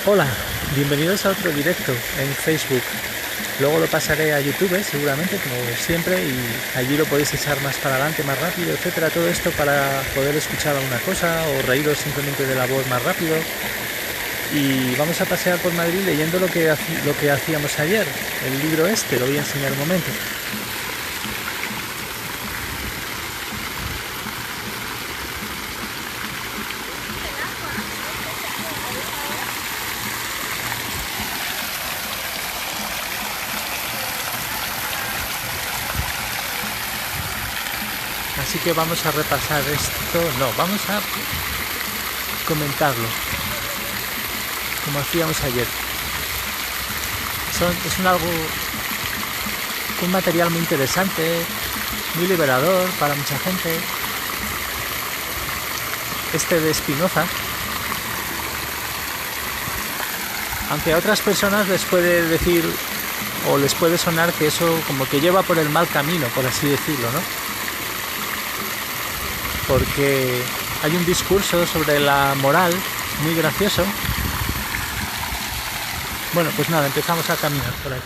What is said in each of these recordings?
Hola, bienvenidos a otro directo en Facebook. Luego lo pasaré a YouTube, seguramente, como siempre, y allí lo podéis echar más para adelante, más rápido, etcétera. Todo esto para poder escuchar alguna cosa o reíros simplemente de la voz más rápido. Y vamos a pasear por Madrid leyendo lo que hacíamos ayer. El libro este, lo voy a enseñar un momento. Así que vamos a repasar esto, vamos a comentarlo, como hacíamos ayer. Es un material muy interesante, muy liberador para mucha gente. Este de Spinoza, aunque a otras personas les puede decir o les puede sonar que eso como que lleva por el mal camino, por así decirlo, ¿no? Porque hay un discurso sobre la moral muy gracioso. Bueno, pues nada, empezamos a caminar por ahí.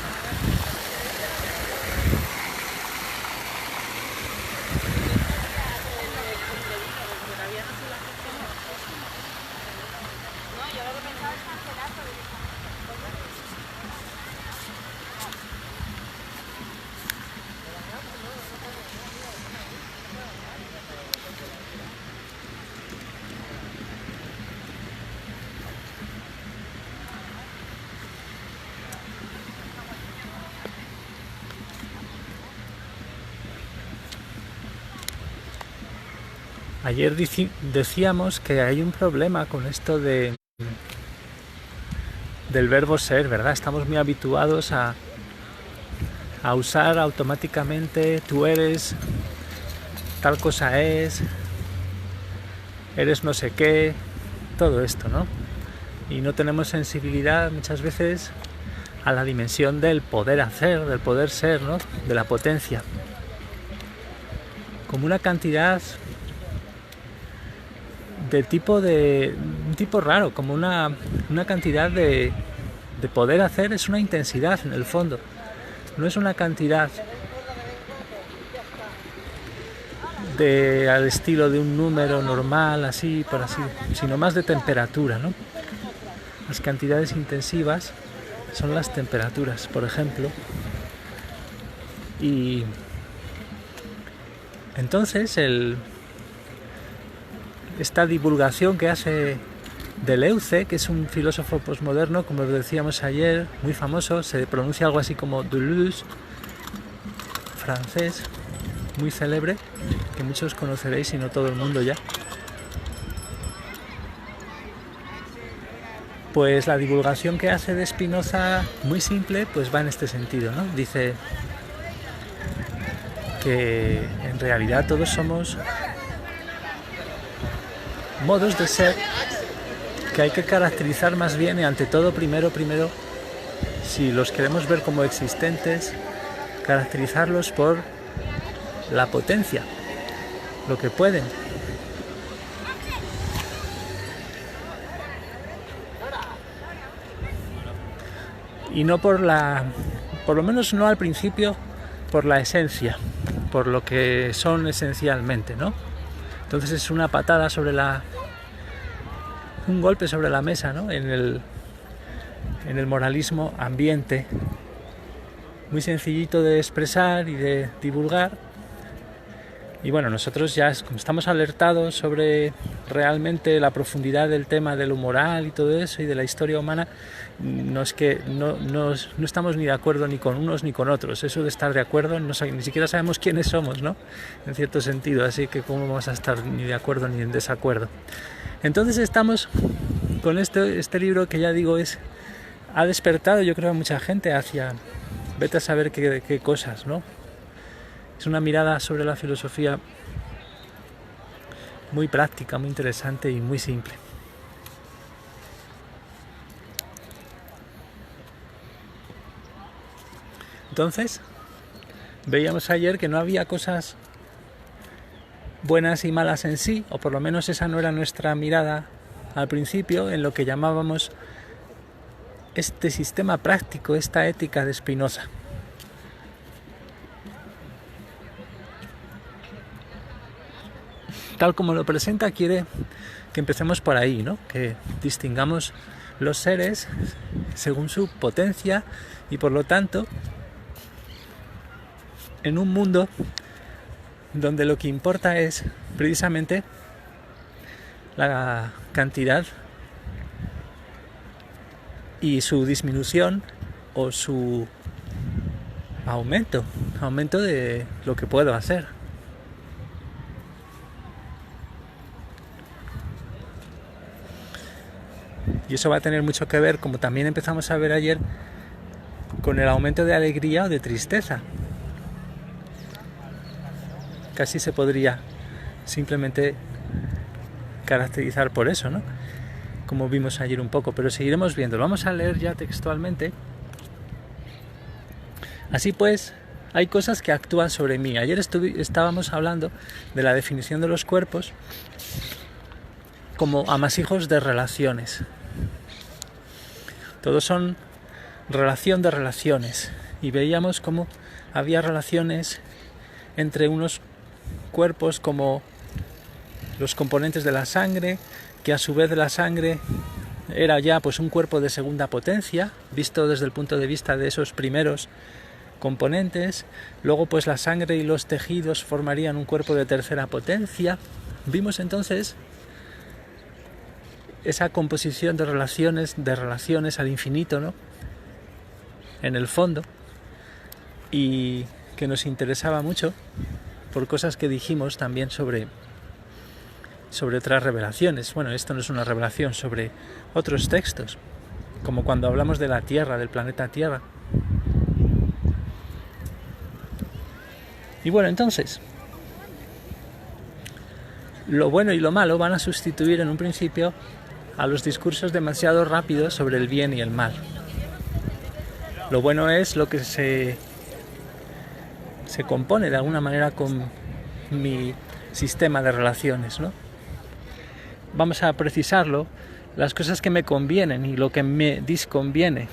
Ayer decíamos que hay un problema con esto del verbo ser, ¿verdad? Estamos muy habituados a usar automáticamente tú eres, tal cosa es, eres no sé qué, todo esto, ¿no? Y no tenemos sensibilidad muchas veces a la dimensión del poder hacer, del poder ser, ¿no? De la potencia. Como una cantidad un tipo raro, como una cantidad de poder hacer, es una intensidad en el fondo. No es una cantidad al estilo de un número normal, así, sino más de temperatura, ¿no? Las cantidades intensivas son las temperaturas, por ejemplo. Y entonces esta divulgación que hace Deleuze, que es un filósofo posmoderno, como decíamos ayer, muy famoso, se pronuncia algo así como Deleuze, francés, muy célebre, que muchos conoceréis y no todo el mundo ya. Pues la divulgación que hace de Spinoza, muy simple, pues va en este sentido, ¿no? Dice que en realidad todos somos modos de ser que hay que caracterizar más bien y ante todo primero, si los queremos ver como existentes, caracterizarlos por la potencia, lo que pueden. Y no por lo menos no al principio, por la esencia, por lo que son esencialmente, ¿no? Entonces es una patada un golpe sobre la mesa, ¿no? En el moralismo ambiente, muy sencillito de expresar y de divulgar. Y bueno, nosotros ya como estamos alertados sobre realmente la profundidad del tema de lo moral y todo eso y de la historia humana, no estamos ni de acuerdo ni con unos ni con otros. Eso de estar de acuerdo, ni siquiera sabemos quiénes somos, ¿no? En cierto sentido, así que cómo vamos a estar ni de acuerdo ni en desacuerdo. Entonces estamos con este libro que ya digo ha despertado, yo creo, a mucha gente hacia vete a saber qué cosas, ¿no? Es una mirada sobre la filosofía muy práctica, muy interesante y muy simple. Entonces, veíamos ayer que no había cosas buenas y malas en sí, o por lo menos esa no era nuestra mirada al principio, en lo que llamábamos este sistema práctico, esta ética de Spinoza. Tal como lo presenta, quiere que empecemos por ahí, ¿no? Que distingamos los seres según su potencia y, por lo tanto, en un mundo donde lo que importa es precisamente la cantidad y su disminución o su aumento de lo que puedo hacer. Y eso va a tener mucho que ver, como también empezamos a ver ayer, con el aumento de alegría o de tristeza. Casi se podría simplemente caracterizar por eso, ¿no? Como vimos ayer un poco, pero seguiremos viendo. Vamos a leer ya textualmente. Así pues, hay cosas que actúan sobre mí. Ayer estábamos hablando de la definición de los cuerpos como amasijos de relaciones. Todos son relación de relaciones. Y veíamos cómo había relaciones entre unos cuerpos como los componentes de la sangre, que a su vez la sangre era ya pues un cuerpo de segunda potencia, visto desde el punto de vista de esos primeros componentes. Luego pues la sangre y los tejidos formarían un cuerpo de tercera potencia. Vimos entonces esa composición de relaciones al infinito, ¿no? En el fondo, y que nos interesaba mucho por cosas que dijimos también sobre otras revelaciones. Bueno, esto no es una revelación, sobre otros textos, como cuando hablamos de la Tierra, del planeta Tierra. Y bueno, entonces, lo bueno y lo malo van a sustituir en un principio a los discursos demasiado rápidos sobre el bien y el mal. Lo bueno es lo que se compone de alguna manera con mi sistema de relaciones, ¿no? Vamos a precisarlo, las cosas que me convienen y lo que me disconviene.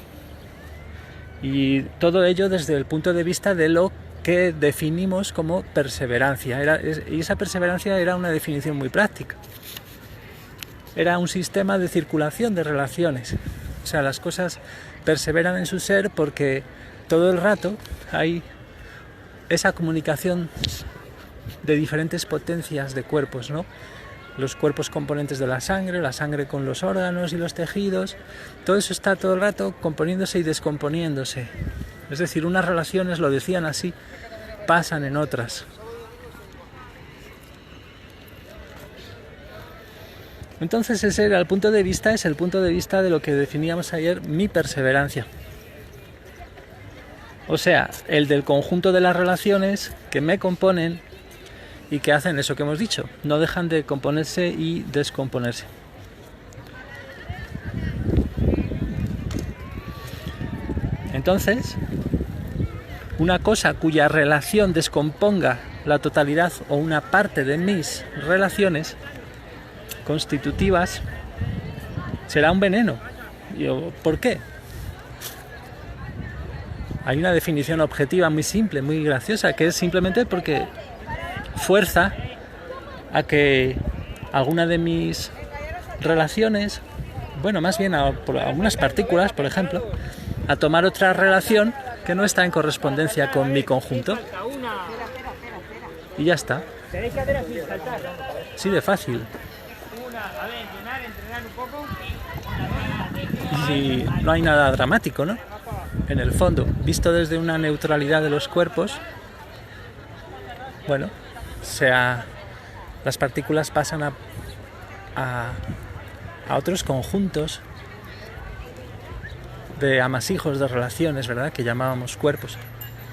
Y todo ello desde el punto de vista de lo que definimos como perseverancia. Y esa perseverancia era una definición muy práctica. Era un sistema de circulación de relaciones. O sea, las cosas perseveran en su ser porque todo el rato hay esa comunicación de diferentes potencias de cuerpos, ¿no? Los cuerpos componentes de la sangre con los órganos y los tejidos, todo eso está todo el rato componiéndose y descomponiéndose. Es decir, unas relaciones, lo decían así, pasan en otras. Entonces ese era el punto de vista, es el punto de vista de lo que definíamos ayer, mi perseverancia. O sea, el del conjunto de las relaciones que me componen y que hacen eso que hemos dicho, no dejan de componerse y descomponerse. Entonces, una cosa cuya relación descomponga la totalidad o una parte de mis relaciones constitutivas será un veneno. ¿Por qué? Hay una definición objetiva muy simple, muy graciosa, que es simplemente porque fuerza a que alguna de mis relaciones, bueno, más bien por algunas partículas, por ejemplo, a tomar otra relación que no está en correspondencia con mi conjunto. Y ya está. Sí, de fácil. Y no hay nada dramático, ¿no? En el fondo, visto desde una neutralidad de los cuerpos, bueno, las partículas pasan a otros conjuntos de amasijos de relaciones, ¿verdad? Que llamábamos cuerpos.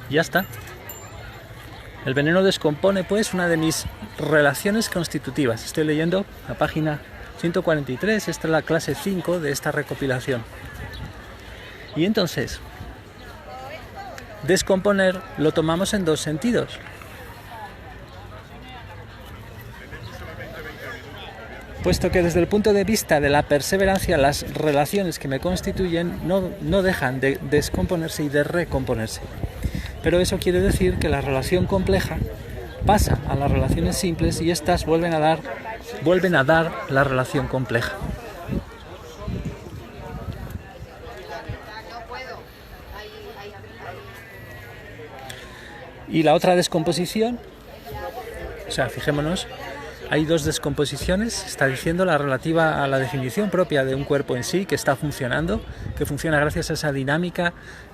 Y ya está. El veneno descompone, pues, una de mis relaciones constitutivas. Estoy leyendo la página 143, esta es la clase 5 de esta recopilación. Y entonces, descomponer lo tomamos en dos sentidos. puesto que desde el punto de vista de la perseverancia las relaciones que me constituyen no dejan de descomponerse y de recomponerse. Pero eso quiere decir que la relación compleja pasa a las relaciones simples y éstas vuelven a dar la relación compleja. Y la otra descomposición, o sea, fijémonos, hay dos descomposiciones, está diciendo la relativa a la definición propia de un cuerpo en sí, que está funcionando, que funciona gracias a esa dinámica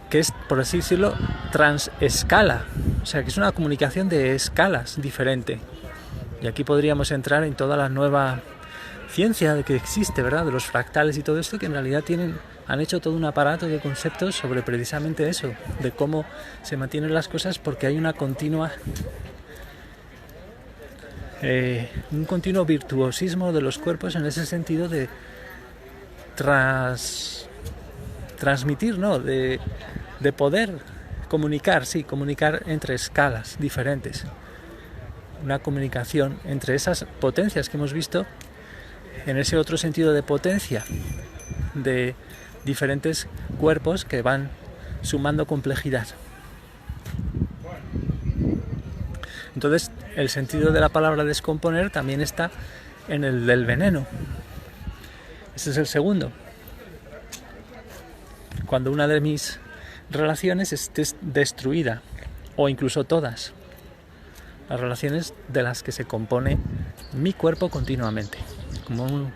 que es, por así decirlo, transescala, o sea, que es una comunicación de escalas diferente. Y aquí podríamos entrar en toda la nueva ciencia que existe, ¿verdad?, de los fractales y todo esto, que en realidad han hecho todo un aparato de conceptos sobre precisamente eso, de cómo se mantienen las cosas, porque hay una continua un continuo virtuosismo de los cuerpos en ese sentido de transmitir, ¿no?, de poder comunicar entre escalas diferentes. Una comunicación entre esas potencias que hemos visto, en ese otro sentido de potencia, de diferentes cuerpos que van sumando complejidad. Entonces, el sentido de la palabra descomponer también está en el del veneno. Ese es el segundo. Cuando una de mis relaciones esté destruida, o incluso todas, las relaciones de las que se compone mi cuerpo continuamente, como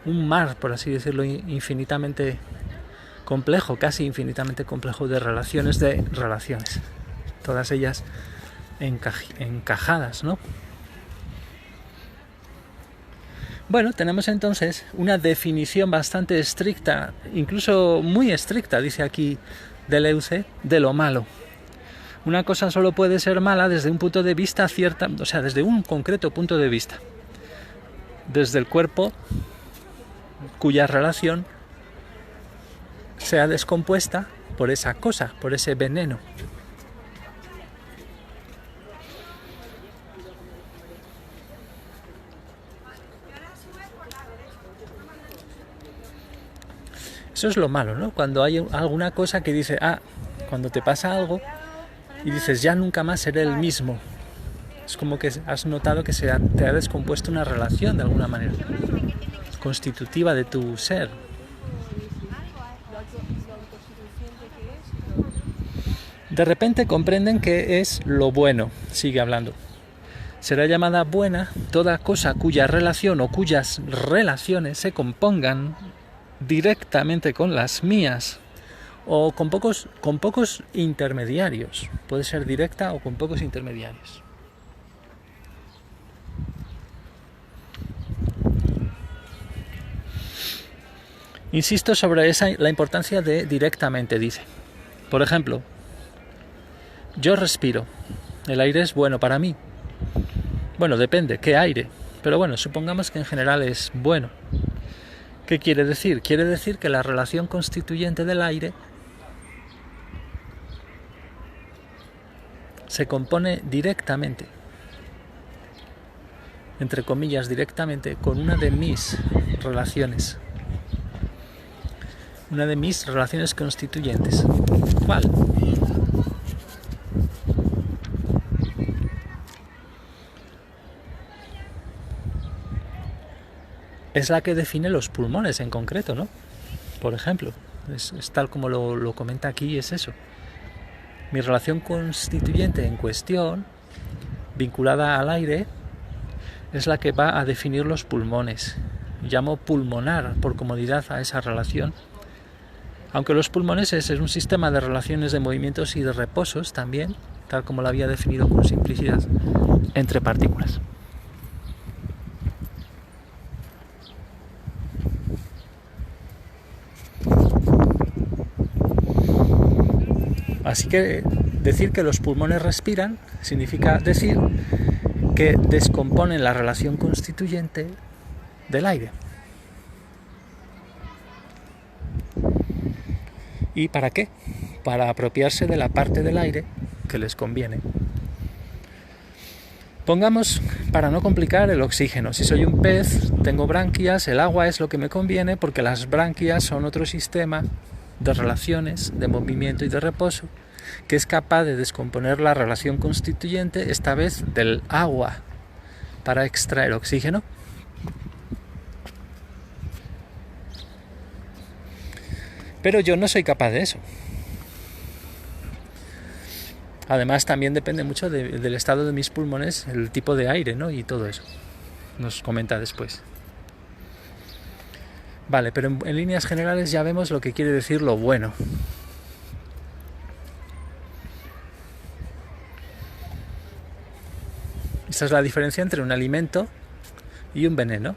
un mar, por así decirlo, infinitamente complejo, casi infinitamente complejo de relaciones, todas ellas encajadas, ¿no? Bueno, tenemos entonces una definición bastante estricta, incluso muy estricta, dice aquí Deleuze, de lo malo. Una cosa solo puede ser mala desde un punto de vista desde un concreto punto de vista. Desde el cuerpo cuya relación sea descompuesta por esa cosa, por ese veneno. Eso es lo malo, ¿no? Cuando hay alguna cosa que dice, cuando te pasa algo y dices, ya nunca más seré el mismo. Es como que has notado que te ha descompuesto una relación de alguna manera, constitutiva de tu ser. De repente comprenden que es lo bueno, sigue hablando. Será llamada buena toda cosa cuya relación o cuyas relaciones se compongan directamente con las mías o con pocos intermediarios. Puede ser directa o con pocos intermediarios. Insisto sobre la importancia de directamente, dice. Por ejemplo, yo respiro. El aire es bueno para mí. Bueno, depende, ¿qué aire? Pero bueno, supongamos que en general es bueno. ¿Qué quiere decir? Quiere decir que la relación constituyente del aire se compone directamente, entre comillas directamente, con una de mis relaciones. Una de mis relaciones constituyentes. ¿Cuál? Es la que define los pulmones en concreto, ¿no? Por ejemplo, es tal como lo comenta aquí, es eso. Mi relación constituyente en cuestión, vinculada al aire, es la que va a definir los pulmones. Llamo pulmonar por comodidad a esa relación. Aunque los pulmones es un sistema de relaciones de movimientos y de reposos también, tal como lo había definido con simplicidad, entre partículas. Así que decir que los pulmones respiran significa decir que descomponen la relación constituyente del aire. ¿Y para qué? Para apropiarse de la parte del aire que les conviene. Pongamos, para no complicar, el oxígeno. Si soy un pez, tengo branquias, el agua es lo que me conviene porque las branquias son otro sistema de relaciones, de movimiento y de reposo que es capaz de descomponer la relación constituyente, esta vez del agua, para extraer oxígeno. Pero yo no soy capaz de eso. Además también depende mucho del estado de mis pulmones, el tipo de aire, ¿no? Y todo eso. Nos comenta después. Vale, pero en líneas generales ya vemos lo que quiere decir lo bueno. Esta es la diferencia entre un alimento y un veneno.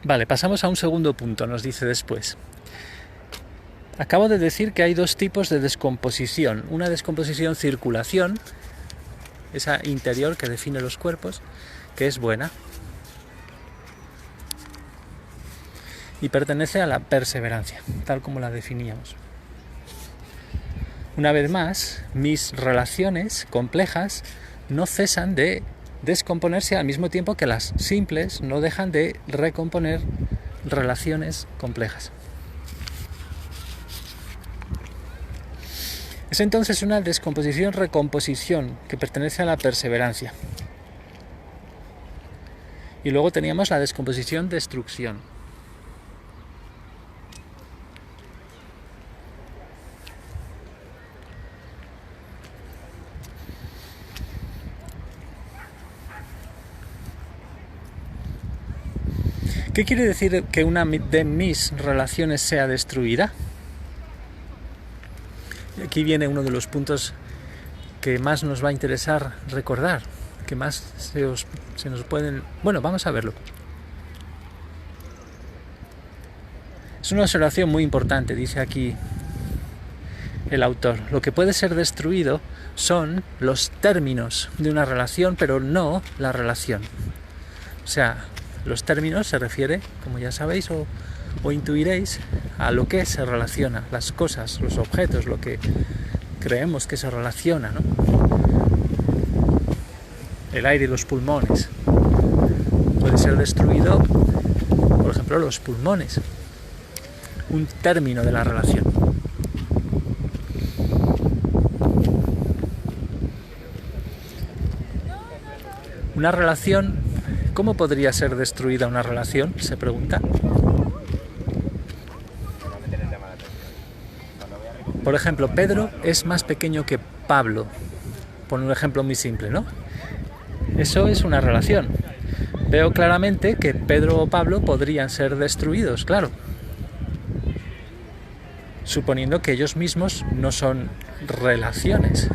Vale, pasamos a un segundo punto, nos dice después. Acabo de decir que hay dos tipos de descomposición. Una descomposición circulación, esa interior que define los cuerpos, que es buena. Y pertenece a la perseverancia, tal como la definíamos. Una vez más, mis relaciones complejas no cesan de descomponerse al mismo tiempo que las simples no dejan de recomponer relaciones complejas. Es entonces una descomposición-recomposición que pertenece a la perseverancia. Y luego teníamos la descomposición-destrucción. ¿Qué quiere decir que una de mis relaciones sea destruida? Aquí viene uno de los puntos que más nos va a interesar recordar, que más se nos pueden... Bueno, vamos a verlo. Es una observación muy importante, dice aquí el autor. Lo que puede ser destruido son los términos de una relación, pero no la relación. O sea, los términos se refiere, como ya sabéis o intuiréis, a lo que se relaciona, las cosas, los objetos, lo que creemos que se relaciona, ¿no? El aire y los pulmones. Puede ser destruido, por ejemplo, los pulmones. Un término de la relación. Una relación, ¿cómo podría ser destruida una relación? Se pregunta. Por ejemplo, Pedro es más pequeño que Pablo. Por un ejemplo muy simple, ¿no? Eso es una relación. Veo claramente que Pedro o Pablo podrían ser destruidos, claro. Suponiendo que ellos mismos no son relaciones.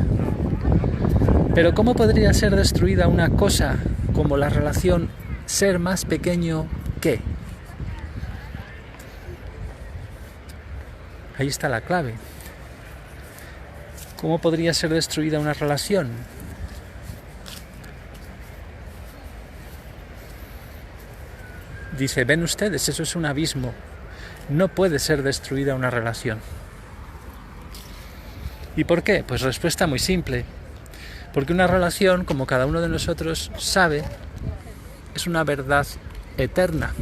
Pero ¿cómo podría ser destruida una cosa como la relación ser más pequeño que? Ahí está la clave. ¿Cómo podría ser destruida una relación? Dice, ven ustedes, eso es un abismo. No puede ser destruida una relación. ¿Y por qué? Pues respuesta muy simple. Porque una relación, como cada uno de nosotros sabe, es una verdad eterna.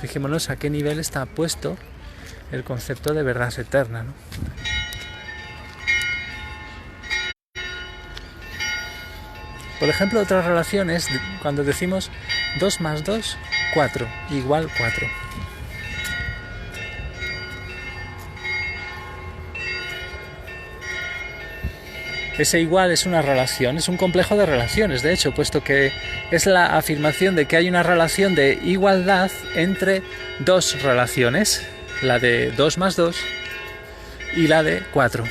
Fijémonos a qué nivel está puesto el concepto de verdad eterna, ¿no? Por ejemplo, otra relación es cuando decimos 2 más 2, 4, igual 4. Ese igual es una relación, es un complejo de relaciones, de hecho, puesto que es la afirmación de que hay una relación de igualdad entre dos relaciones, la de 2 más 2 y la de 4.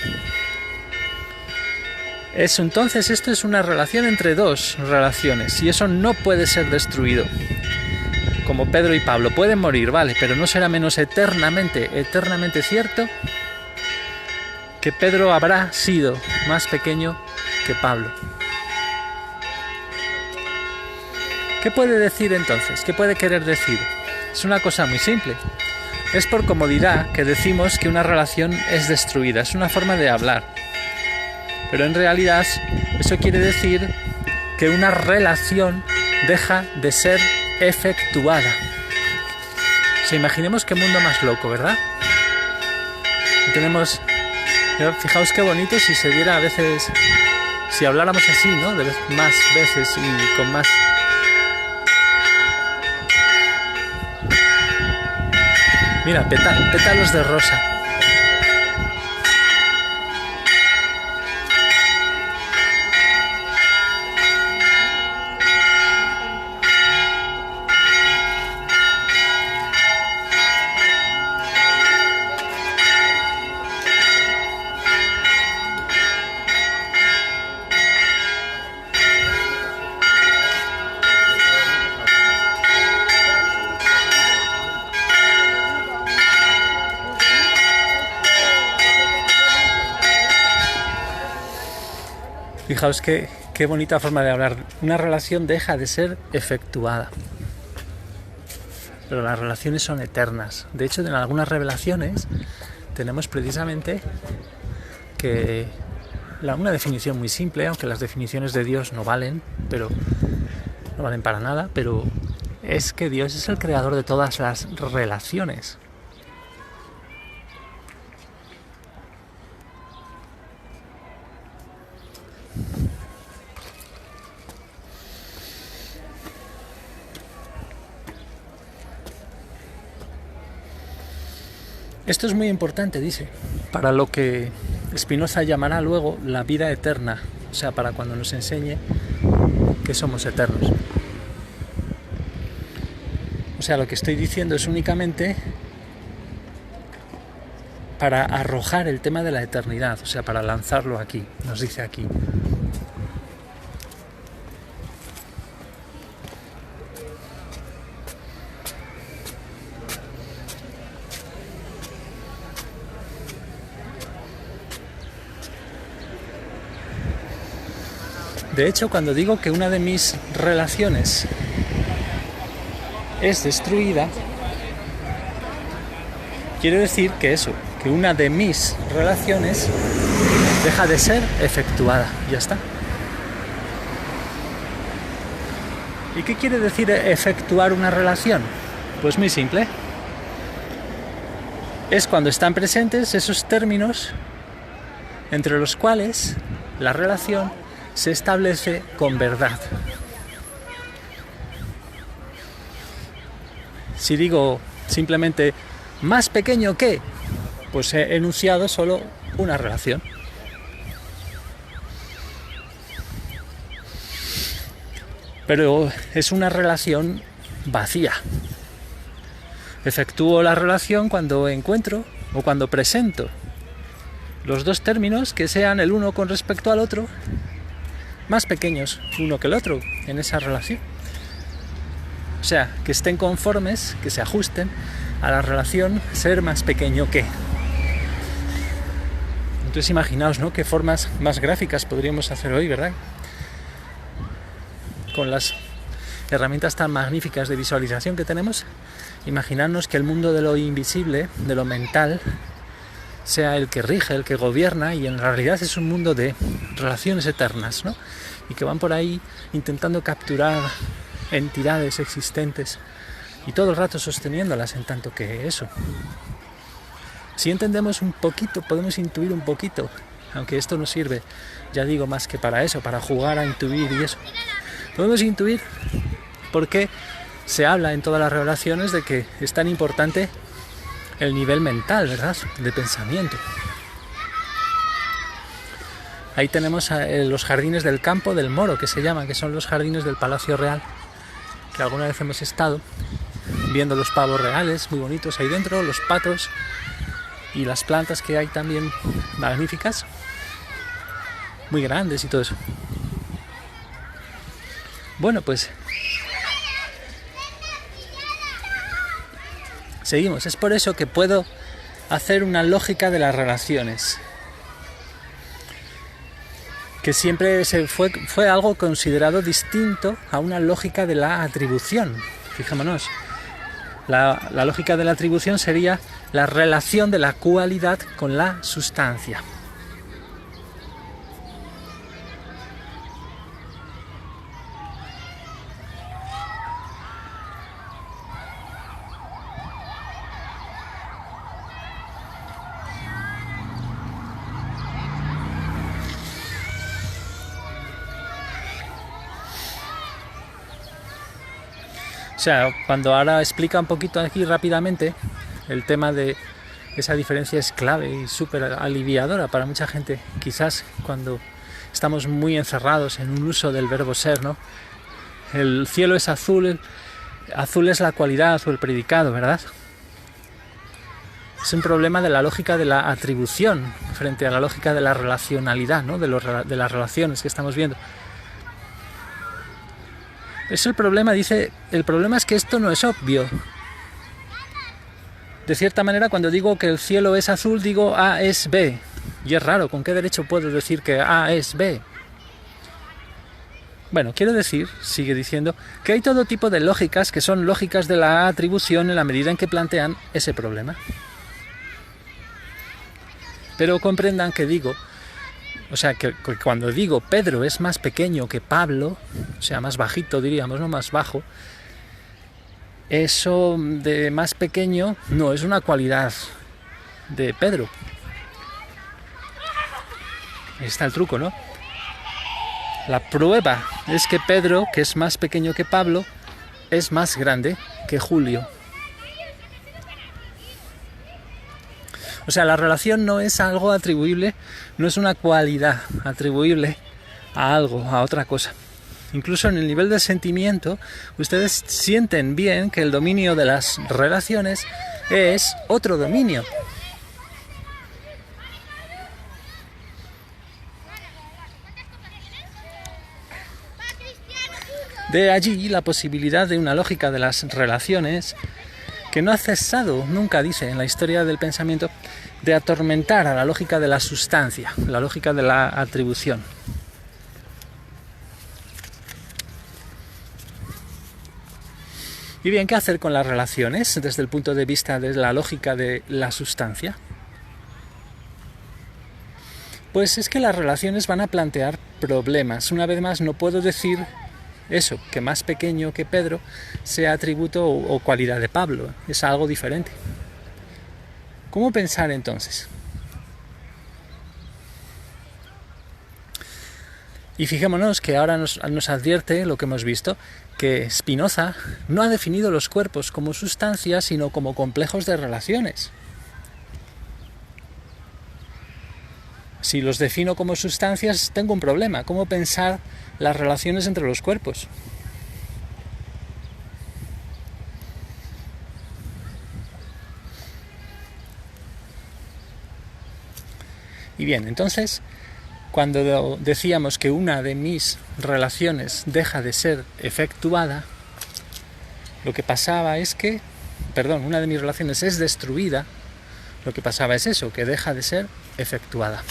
Entonces esto es una relación entre dos relaciones y eso no puede ser destruido. Como Pedro y Pablo pueden morir, vale, pero no será menos eternamente cierto que Pedro habrá sido más pequeño que Pablo. ¿Qué puede decir entonces? ¿Qué puede querer decir? Es una cosa muy simple. Es por comodidad que decimos que una relación es destruida. Es una forma de hablar. Pero en realidad eso quiere decir que una relación deja de ser efectuada. O sea, imaginemos qué mundo más loco, ¿verdad? Tenemos... Fijaos qué bonito si se diera a veces... Si habláramos así, ¿no? Más veces y con más... Mira, pétalos de rosa. Fijaos qué bonita forma de hablar. Una relación deja de ser efectuada. Pero las relaciones son eternas. De hecho, en algunas revelaciones tenemos precisamente que una definición muy simple, aunque las definiciones de Dios no valen para nada, pero es que Dios es el creador de todas las relaciones. Esto es muy importante, dice, para lo que Spinoza llamará luego la vida eterna, o sea, para cuando nos enseñe que somos eternos. O sea, lo que estoy diciendo es únicamente para arrojar el tema de la eternidad, o sea, para lanzarlo aquí, nos dice aquí. De hecho, cuando digo que una de mis relaciones es destruida, quiere decir que una de mis relaciones deja de ser efectuada. Ya está. ¿Y qué quiere decir efectuar una relación? Pues muy simple. Es cuando están presentes esos términos entre los cuales la relación se establece con verdad. Si digo simplemente más pequeño que, pues he enunciado solo una relación. Pero es una relación vacía. Efectúo la relación cuando encuentro o cuando presento los dos términos que sean el uno con respecto al otro más pequeños uno que el otro en esa relación. O sea, que estén conformes, que se ajusten a la relación ser más pequeño que. Entonces imaginaos, ¿no?, qué formas más gráficas podríamos hacer hoy, ¿verdad? Con las herramientas tan magníficas de visualización que tenemos, imaginarnos que el mundo de lo invisible, de lo mental, sea el que rige, el que gobierna, y en realidad es un mundo de relaciones eternas, ¿no? Y que van por ahí intentando capturar entidades existentes y todo el rato sosteniéndolas, en tanto que eso. Si entendemos un poquito, podemos intuir un poquito, aunque esto no sirve, ya digo, más que para eso, para jugar a intuir y eso. Podemos intuir por qué se habla en todas las revelaciones de que es tan importante el nivel mental, ¿verdad?, de pensamiento. Ahí tenemos los jardines del campo del Moro, que se llaman, que son los jardines del Palacio Real, que alguna vez hemos estado viendo los pavos reales, muy bonitos ahí dentro, los patos y las plantas que hay también magníficas, muy grandes y todo eso. Bueno, pues seguimos. Es por eso que puedo hacer una lógica de las relaciones. que siempre fue algo considerado distinto a una lógica de la atribución. Fijémonos, la lógica de la atribución sería la relación de la cualidad con la sustancia. O sea, cuando ahora explica un poquito aquí rápidamente el tema de esa diferencia es clave y súper aliviadora para mucha gente. Quizás cuando estamos muy encerrados en un uso del verbo ser, ¿no? El cielo es azul, azul es la cualidad o el predicado, ¿verdad? Es un problema de la lógica de la atribución frente a la lógica de la relacionalidad, ¿no? De las relaciones que estamos viendo. Es el problema, dice, el problema es que esto no es obvio. De cierta manera, cuando digo que el cielo es azul, digo A es B. Y es raro, ¿con qué derecho puedo decir que A es B? Bueno, quiero decir, sigue diciendo, que hay todo tipo de lógicas que son lógicas de la atribución en la medida en que plantean ese problema. Pero comprendan que digo, o sea, que cuando digo Pedro es más pequeño que Pablo, o sea, más bajito diríamos, no más bajo, eso de más pequeño no es una cualidad de Pedro. Ahí está el truco, ¿no? La prueba es que Pedro, que es más pequeño que Pablo, es más grande que Julio. O sea, la relación no es algo atribuible, no es una cualidad atribuible a algo, a otra cosa. Incluso en el nivel de sentimiento, ustedes sienten bien que el dominio de las relaciones es otro dominio. De allí la posibilidad de una lógica de las relaciones que no ha cesado, nunca dice en la historia del pensamiento, de atormentar a la lógica de la sustancia, la lógica de la atribución. Y bien, ¿qué hacer con las relaciones desde el punto de vista de la lógica de la sustancia? Pues es que las relaciones van a plantear problemas. Una vez más, no puedo decir eso, que más pequeño que Pedro sea atributo o cualidad de Pablo. Es algo diferente. ¿Cómo pensar entonces? Y fijémonos que ahora nos advierte lo que hemos visto, que Spinoza no ha definido los cuerpos como sustancias, sino como complejos de relaciones. Si los defino como sustancias, tengo un problema. ¿Cómo pensar las relaciones entre los cuerpos? Y bien, entonces, cuando decíamos que una de mis relaciones deja de ser efectuada, lo que pasaba es que, una de mis relaciones es destruida, lo que pasaba es eso, que deja de ser efectuada.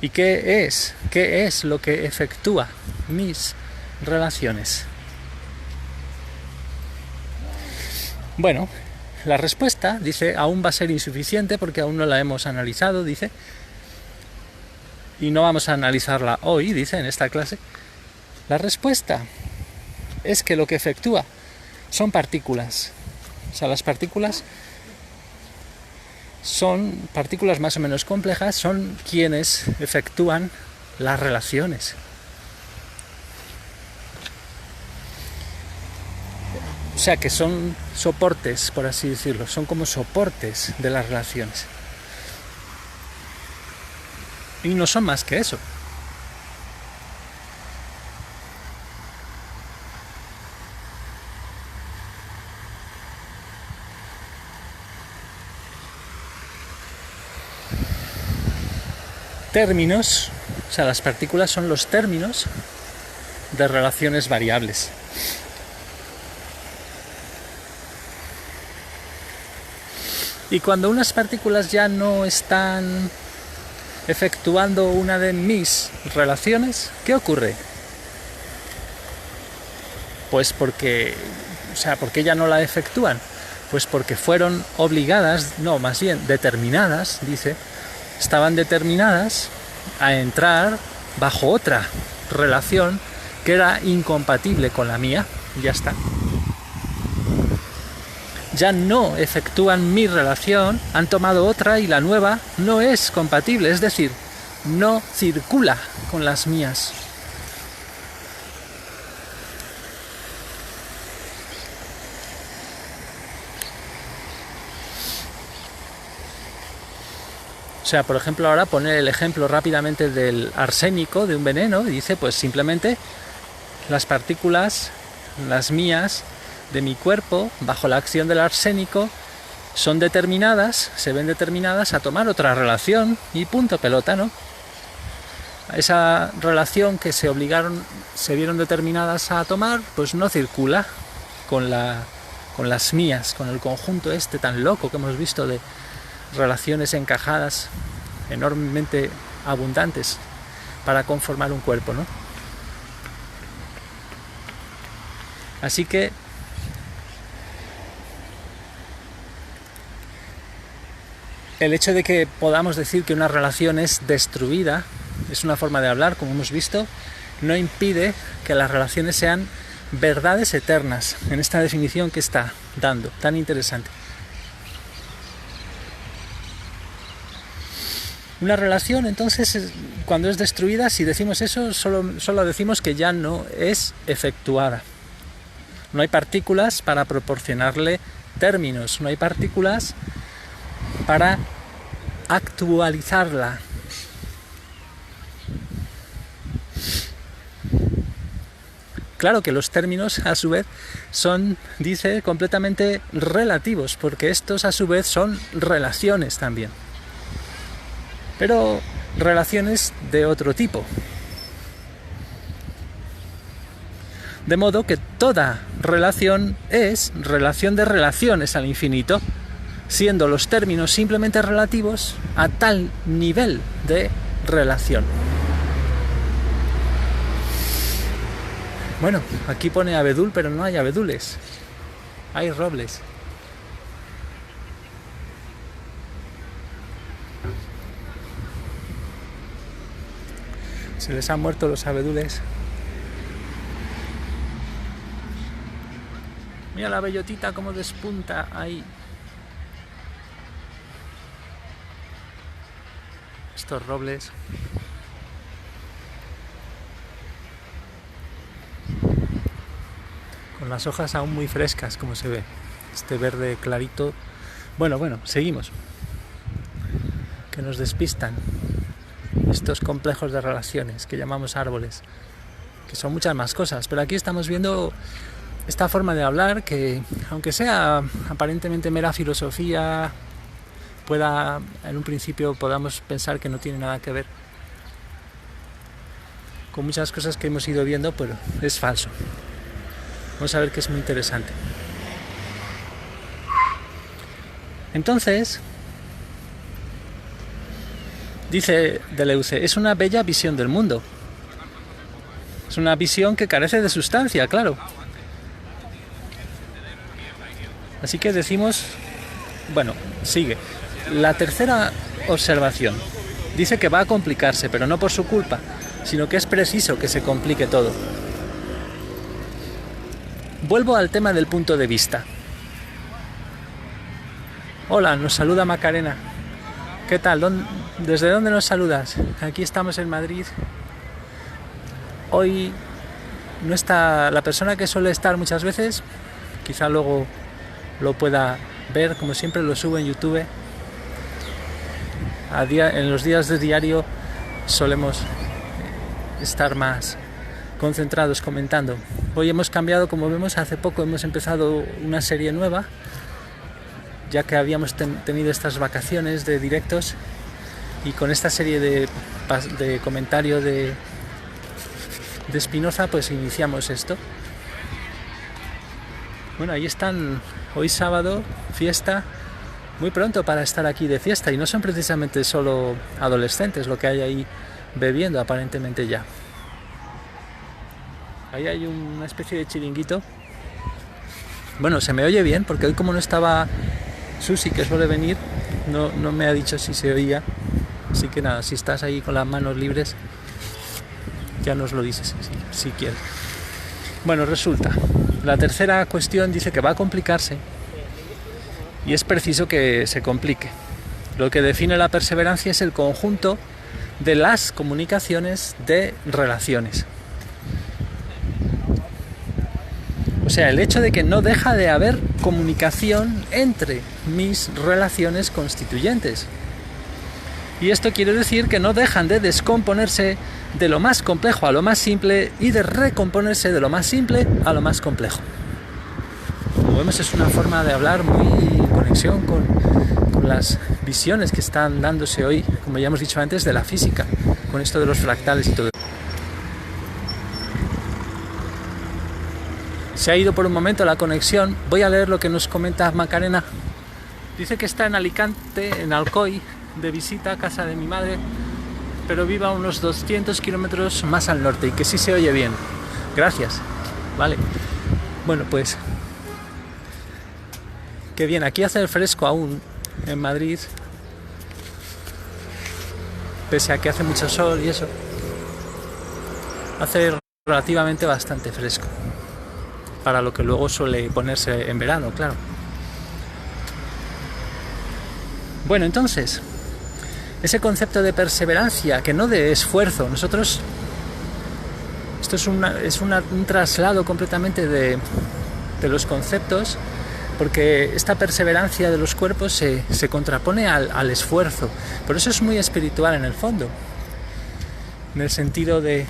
¿Y qué es? ¿Qué es lo que efectúa mis relaciones? Bueno, la respuesta, dice, aún va a ser insuficiente porque aún no la hemos analizado, dice, y no vamos a analizarla hoy, dice, en esta clase. La respuesta es que lo que efectúa son partículas. O sea, las partículas son partículas más o menos complejas, son quienes efectúan las relaciones. O sea, que son soportes, por así decirlo, son como soportes de las relaciones. Y no son más que eso. Términos, o sea, las partículas son los términos de relaciones variables. Y cuando unas partículas ya no están efectuando una de mis relaciones, ¿qué ocurre? Pues porque ya no la efectúan, pues porque fueron obligadas, no, más bien determinadas, estaban determinadas a entrar bajo otra relación que era incompatible con la mía, y ya está. Ya no efectúan mi relación, han tomado otra y la nueva no es compatible, es decir, no circula con las mías. O sea, por ejemplo, ahora poner el ejemplo rápidamente del arsénico, de un veneno, y dice, pues simplemente las partículas, las mías, de mi cuerpo, bajo la acción del arsénico, son determinadas, se ven determinadas a tomar otra relación y punto pelota, ¿no? Esa relación que se vieron determinadas a tomar, pues no circula con las mías, con el conjunto este tan loco que hemos visto de relaciones encajadas enormemente abundantes para conformar un cuerpo, ¿no? Así que el hecho de que podamos decir que una relación es destruida, es una forma de hablar, como hemos visto, no impide que las relaciones sean verdades eternas, en esta definición que está dando, tan interesante. Una relación, entonces, cuando es destruida, si decimos eso, solo decimos que ya no es efectuada. No hay partículas para proporcionarle términos, no hay partículas para actualizarla. Claro que los términos, a su vez, son, dice, completamente relativos, porque estos, a su vez, son relaciones también. Pero relaciones de otro tipo. De modo que toda relación es relación de relaciones al infinito, siendo los términos simplemente relativos a tal nivel de relación. Bueno, aquí pone abedul, pero no hay abedules, hay robles. Se les han muerto los abedules. Mira la bellotita cómo despunta ahí. Estos robles. Con las hojas aún muy frescas, como se ve. Este verde clarito. Bueno, seguimos. Que nos despistan estos complejos de relaciones que llamamos árboles, que son muchas más cosas, pero aquí estamos viendo esta forma de hablar que, aunque sea aparentemente mera filosofía, en un principio podamos pensar que no tiene nada que ver con muchas cosas que hemos ido viendo, pero es falso. Vamos a ver que es muy interesante. Entonces, dice Deleuze, es una bella visión del mundo. Es una visión que carece de sustancia, claro. Así que decimos, sigue. La tercera observación dice que va a complicarse, pero no por su culpa, sino que es preciso que se complique todo. Vuelvo al tema del punto de vista. Hola, nos saluda Macarena. ¿Qué tal? ¿Desde dónde nos saludas? Aquí estamos en Madrid. Hoy no está la persona que suele estar muchas veces, quizá luego lo pueda ver, como siempre lo subo en YouTube. En los días de diario solemos estar más concentrados comentando. Hoy hemos cambiado, como vemos, hace poco hemos empezado una serie nueva, ya que habíamos tenido estas vacaciones de directos, y con esta serie de comentario de Spinoza, pues iniciamos esto. Bueno, ahí están, hoy sábado, fiesta muy pronto para estar aquí de fiesta, y no son precisamente solo adolescentes lo que hay ahí bebiendo aparentemente ya. Ahí hay una especie de chiringuito. Bueno, se me oye bien porque hoy, como no estaba Susi, que suele venir, no me ha dicho si se oía. Así que nada, si estás ahí con las manos libres, ya nos lo dices si quieres. Bueno, resulta, la tercera cuestión dice que va a complicarse, y es preciso que se complique. Lo que define la perseverancia es el conjunto de las comunicaciones de relaciones. O sea, el hecho de que no deja de haber comunicación entre mis relaciones constituyentes. Y esto quiere decir que no dejan de descomponerse de lo más complejo a lo más simple y de recomponerse de lo más simple a lo más complejo. Como vemos, es una forma de hablar muy en conexión con las visiones que están dándose hoy, como ya hemos dicho antes, de la física, con esto de los fractales y todo. Se ha ido por un momento la conexión. Voy a leer lo que nos comenta Macarena. Dice que está en Alicante, en Alcoy, de visita a casa de mi madre, pero vive a unos 200 kilómetros más al norte, y que sí se oye bien. Gracias. Vale. Bueno, pues qué bien. Aquí hace el fresco aún en Madrid, pese a que hace mucho sol y eso. Hace relativamente bastante fresco para lo que luego suele ponerse en verano, claro. Bueno, entonces, ese concepto de perseverancia, que no de esfuerzo, nosotros, esto es un traslado completamente de los conceptos, porque esta perseverancia de los cuerpos se contrapone al esfuerzo. Por eso es muy espiritual en el fondo, en el sentido de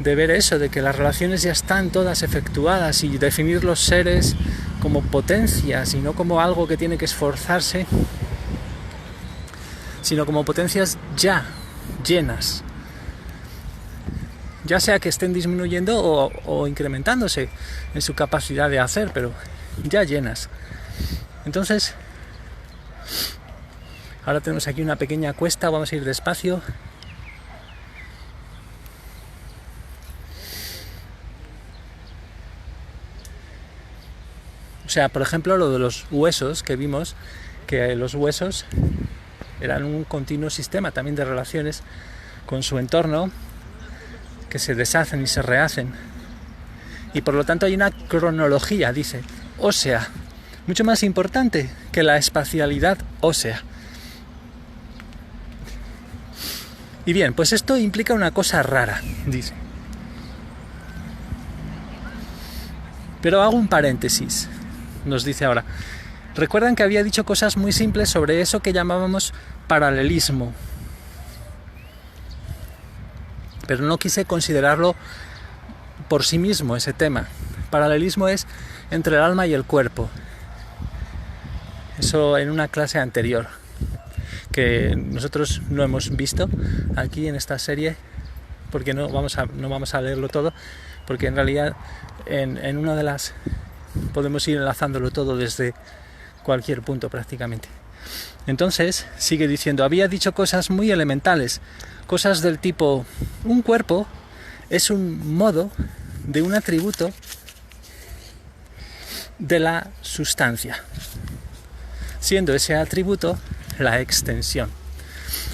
ver eso, de que las relaciones ya están todas efectuadas, y definir los seres como potencias y no como algo que tiene que esforzarse, sino como potencias ya llenas, ya sea que estén disminuyendo o incrementándose en su capacidad de hacer, pero ya llenas. Entonces, ahora tenemos aquí una pequeña cuesta, vamos a ir despacio. O sea, por ejemplo, lo de los huesos que vimos, que los huesos eran un continuo sistema también de relaciones con su entorno, que se deshacen y se rehacen. Y por lo tanto hay una cronología, dice, ósea, mucho más importante que la espacialidad ósea. Y bien, pues esto implica una cosa rara, dice. Pero hago un paréntesis. Nos dice ahora, recuerdan que había dicho cosas muy simples sobre eso que llamábamos paralelismo, pero no quise considerarlo por sí mismo ese tema. Paralelismo es entre el alma y el cuerpo. Eso en una clase anterior, que nosotros no hemos visto aquí en esta serie, porque no vamos a leerlo todo, porque en realidad en una de las podemos ir enlazándolo todo desde cualquier punto prácticamente. Entonces sigue diciendo, había dicho cosas muy elementales, cosas del tipo, un cuerpo es un modo de un atributo de la sustancia, siendo ese atributo la extensión.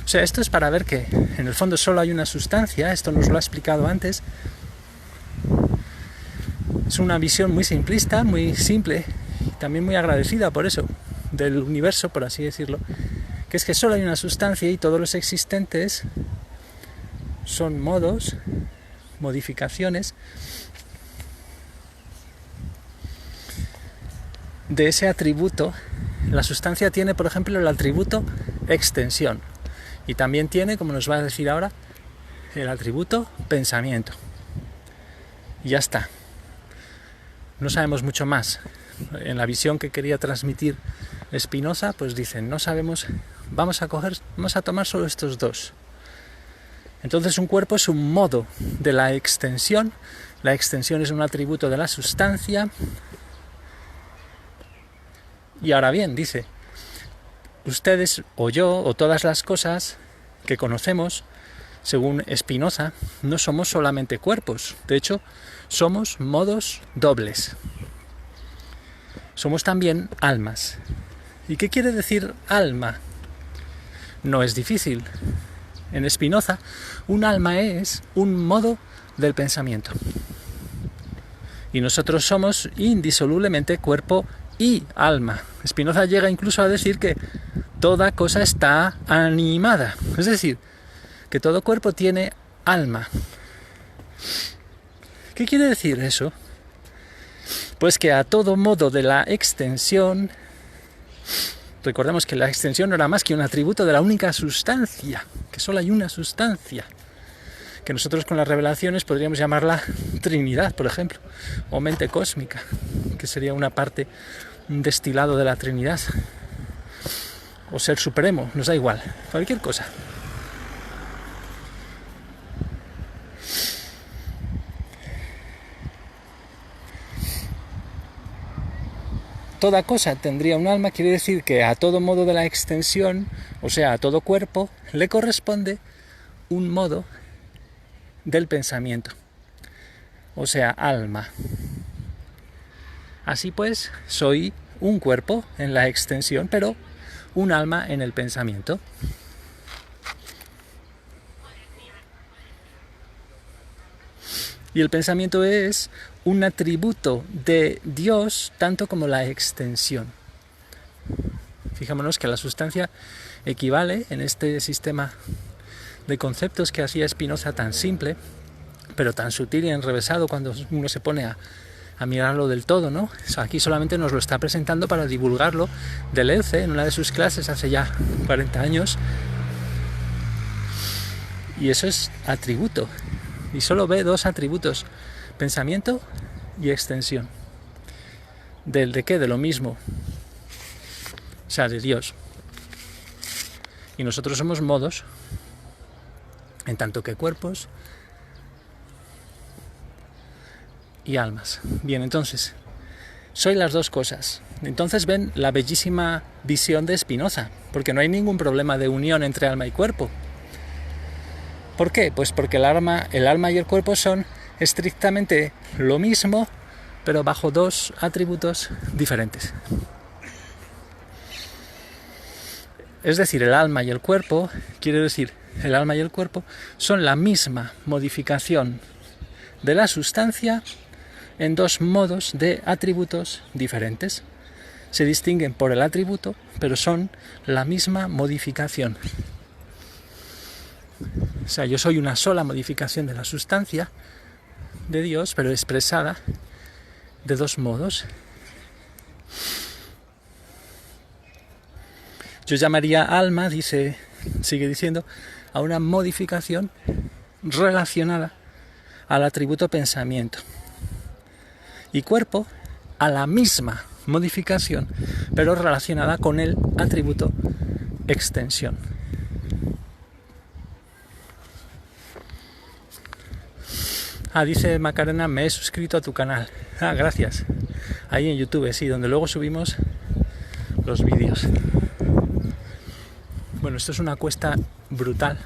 O sea, esto es para ver que en el fondo solo hay una sustancia. Esto nos lo ha explicado antes. Es una visión muy simplista, muy simple, y también muy agradecida por eso, del universo, por así decirlo, que es que solo hay una sustancia y todos los existentes son modos, modificaciones de ese atributo. La sustancia tiene, por ejemplo, el atributo extensión, y también tiene, como nos va a decir ahora, el atributo pensamiento. Y ya está. No sabemos mucho más. En la visión que quería transmitir Spinoza, pues dicen, no sabemos, vamos a tomar solo estos dos. Entonces un cuerpo es un modo de la extensión es un atributo de la sustancia, Y ahora bien, dice, ustedes o yo o todas las cosas que conocemos, según Spinoza, no somos solamente cuerpos. De hecho, somos modos dobles. Somos también almas. ¿Y qué quiere decir alma? No es difícil. En Spinoza, un alma es un modo del pensamiento. Y nosotros somos indisolublemente cuerpo y alma. Spinoza llega incluso a decir que toda cosa está animada. Es decir, que todo cuerpo tiene alma. ¿Qué quiere decir eso? Pues que a todo modo de la extensión, recordemos que la extensión no era más que un atributo de la única sustancia, que solo hay una sustancia, que nosotros con las revelaciones podríamos llamarla Trinidad, por ejemplo, o mente cósmica, que sería una parte, un destilado de la Trinidad, o ser supremo, nos da igual, cualquier cosa. Toda cosa tendría un alma, quiere decir que a todo modo de la extensión, o sea, a todo cuerpo, le corresponde un modo del pensamiento, o sea, alma. Así pues, soy un cuerpo en la extensión, pero un alma en el pensamiento. Y el pensamiento es un atributo de Dios tanto como la extensión. Fijémonos que la sustancia equivale en este sistema de conceptos que hacía Spinoza tan simple, pero tan sutil y enrevesado cuando uno se pone a mirarlo del todo, ¿no? Aquí solamente nos lo está presentando para divulgarlo. Deleuze, en una de sus clases hace ya 40 años, y eso es atributo. Y solo ve dos atributos, pensamiento y extensión. ¿De qué? De lo mismo. O sea, de Dios. Y nosotros somos modos, en tanto que cuerpos y almas. Bien, entonces, soy las dos cosas. Entonces ven la bellísima visión de Spinoza, porque no hay ningún problema de unión entre alma y cuerpo. ¿Por qué? Pues porque el alma y el cuerpo son estrictamente lo mismo, pero bajo dos atributos diferentes. Es decir, el alma y el cuerpo, quiere decir, el alma y el cuerpo son la misma modificación de la sustancia en dos modos de atributos diferentes. Se distinguen por el atributo, pero son la misma modificación. O sea, yo soy una sola modificación de la sustancia de Dios, pero expresada de dos modos. Yo llamaría alma, sigue diciendo, a una modificación relacionada al atributo pensamiento. Y cuerpo a la misma modificación, pero relacionada con el atributo extensión. Dice Macarena, me he suscrito a tu canal. Gracias. Ahí en YouTube, sí, donde luego subimos los vídeos. Bueno, esto es una cuesta brutal.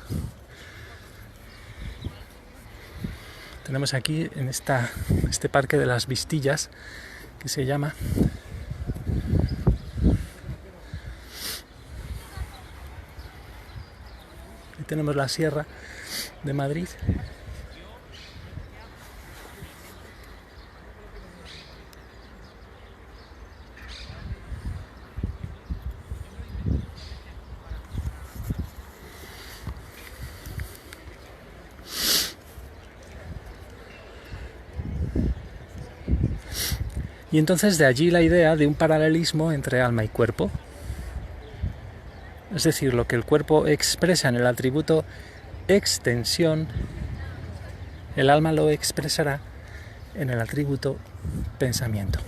Tenemos aquí en este parque de las Vistillas, que se llama. Aquí tenemos la Sierra de Madrid. Y entonces de allí la idea de un paralelismo entre alma y cuerpo. Es decir, lo que el cuerpo expresa en el atributo extensión, el alma lo expresará en el atributo pensamiento.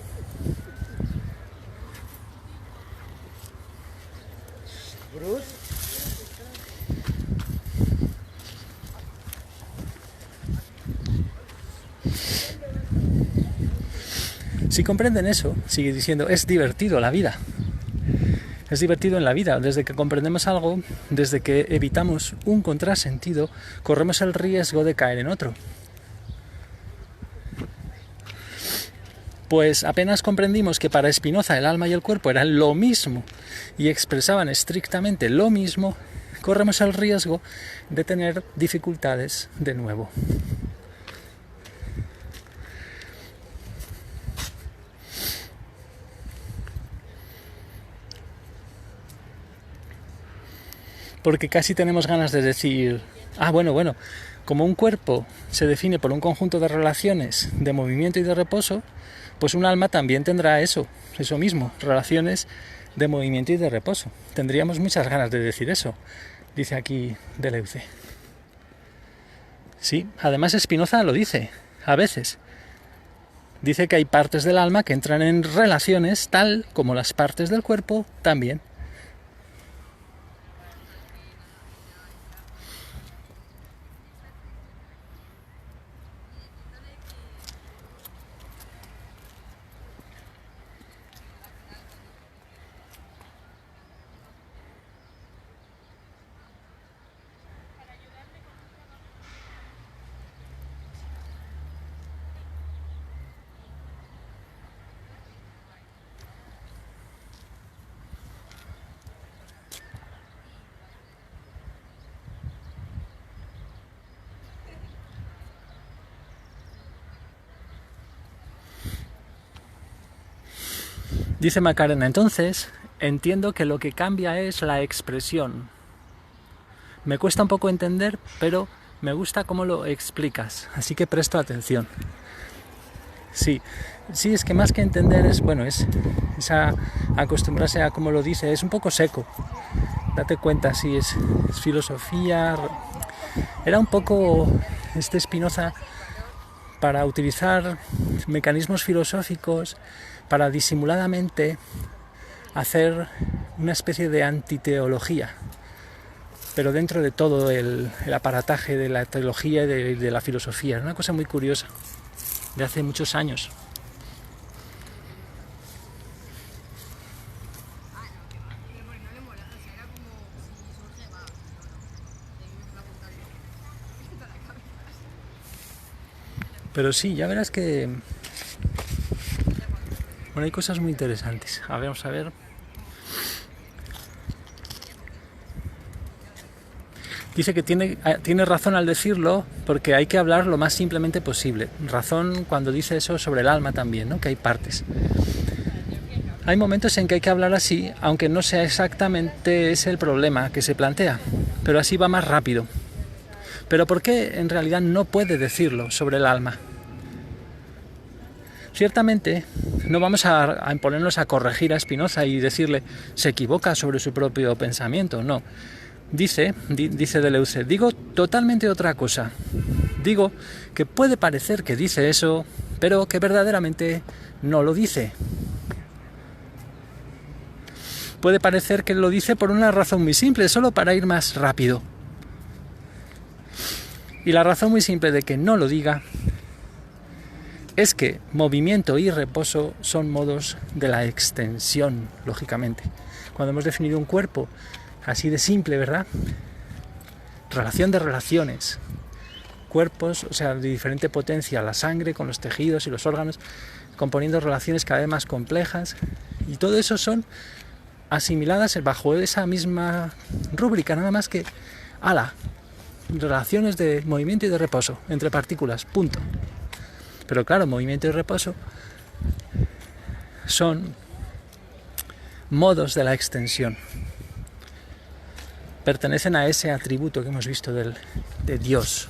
Si comprenden eso, sigue diciendo, es divertido la vida. Es divertido en la vida. Desde que comprendemos algo, desde que evitamos un contrasentido, corremos el riesgo de caer en otro. Pues apenas comprendimos que para Spinoza el alma y el cuerpo eran lo mismo y expresaban estrictamente lo mismo, corremos el riesgo de tener dificultades de nuevo. Porque casi tenemos ganas de decir, bueno, como un cuerpo se define por un conjunto de relaciones de movimiento y de reposo, pues un alma también tendrá eso mismo, relaciones de movimiento y de reposo. Tendríamos muchas ganas de decir eso, dice aquí Deleuze. Sí, además Spinoza lo dice, a veces. Dice que hay partes del alma que entran en relaciones tal como las partes del cuerpo también. Dice Macarena, entonces entiendo que lo que cambia es la expresión. Me cuesta un poco entender, pero me gusta cómo lo explicas, así que presto atención. Sí, es que más que entender es acostumbrarse a cómo lo dice, es un poco seco. Date cuenta, sí, es filosofía. Era un poco Spinoza para utilizar mecanismos filosóficos para disimuladamente hacer una especie de antiteología, pero dentro de todo el aparataje de la teología y de la filosofía. Es una cosa muy curiosa, de hace muchos años. Pero sí, ya verás que hay cosas muy interesantes. Vamos a ver. Dice que tiene razón al decirlo, porque hay que hablar lo más simplemente posible. Razón cuando dice eso sobre el alma también, ¿no? Que hay partes. Hay momentos en que hay que hablar así, aunque no sea exactamente ese el problema que se plantea, pero así va más rápido. Pero ¿por qué en realidad no puede decirlo sobre el alma? Ciertamente no vamos a ponernos a corregir a Spinoza y decirle se equivoca sobre su propio pensamiento, no. Dice Deleuze, digo totalmente otra cosa. Digo que puede parecer que dice eso, pero que verdaderamente no lo dice. Puede parecer que lo dice por una razón muy simple, solo para ir más rápido. Y la razón muy simple de que no lo diga es que movimiento y reposo son modos de la extensión, lógicamente. Cuando hemos definido un cuerpo así de simple, ¿verdad? Relación de relaciones. Cuerpos, o sea, de diferente potencia, la sangre con los tejidos y los órganos, componiendo relaciones cada vez más complejas. Y todo eso son asimiladas bajo esa misma rúbrica, nada más que relaciones de movimiento y de reposo entre partículas, punto. Pero claro, movimiento y reposo son modos de la extensión. Pertenecen a ese atributo que hemos visto de Dios,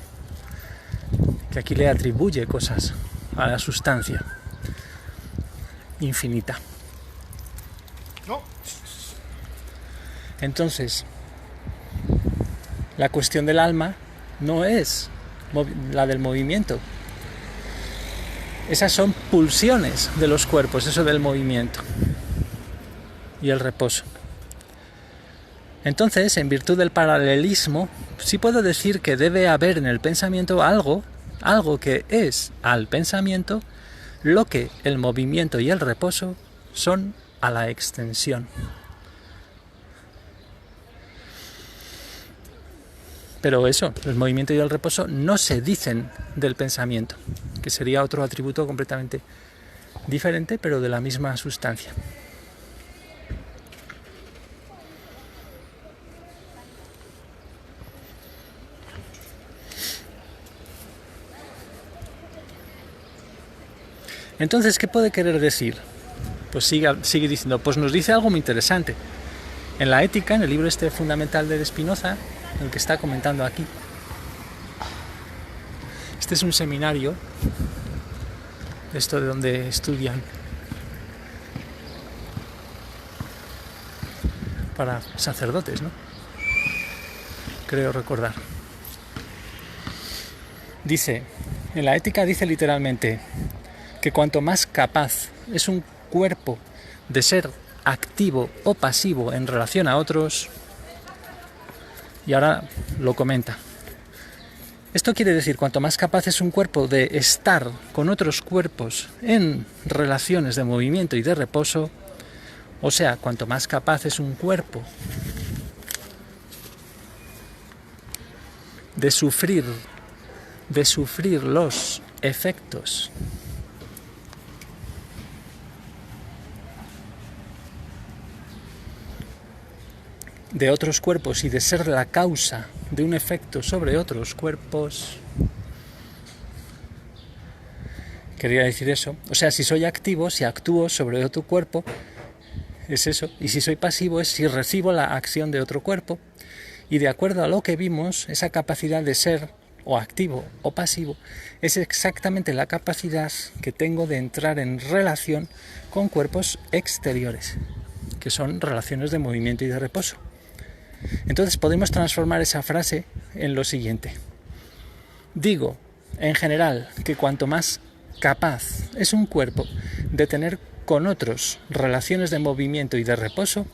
que aquí le atribuye cosas a la sustancia infinita. Entonces, la cuestión del alma no es la del movimiento. Esas son pulsiones de los cuerpos, eso del movimiento y el reposo. Entonces, en virtud del paralelismo, sí puedo decir que debe haber en el pensamiento algo que es al pensamiento lo que el movimiento y el reposo son a la extensión. Pero eso, el movimiento y el reposo no se dicen del pensamiento, que sería otro atributo completamente diferente, pero de la misma sustancia. Entonces, ¿qué puede querer decir? Pues sigue diciendo, pues nos dice algo muy interesante. En la Ética, en el libro este fundamental de Spinoza, el que está comentando aquí, este es un seminario, esto de donde estudian para sacerdotes, ¿no? Creo recordar. Dice, en la Ética dice literalmente que cuanto más capaz es un cuerpo de ser activo o pasivo en relación a otros, y ahora lo comenta. Esto quiere decir, cuanto más capaz es un cuerpo de estar con otros cuerpos en relaciones de movimiento y de reposo, o sea, cuanto más capaz es un cuerpo de sufrir los efectos de otros cuerpos y de ser la causa de un efecto sobre otros cuerpos. Quería decir eso. O sea, si soy activo, si actúo sobre otro cuerpo, es eso. Y si soy pasivo, es si recibo la acción de otro cuerpo. Y de acuerdo a lo que vimos, esa capacidad de ser o activo o pasivo es exactamente la capacidad que tengo de entrar en relación con cuerpos exteriores, que son relaciones de movimiento y de reposo. Entonces podemos transformar esa frase en lo siguiente. Digo, en general, que cuanto más capaz es un cuerpo de tener con otros relaciones de movimiento y de reposo,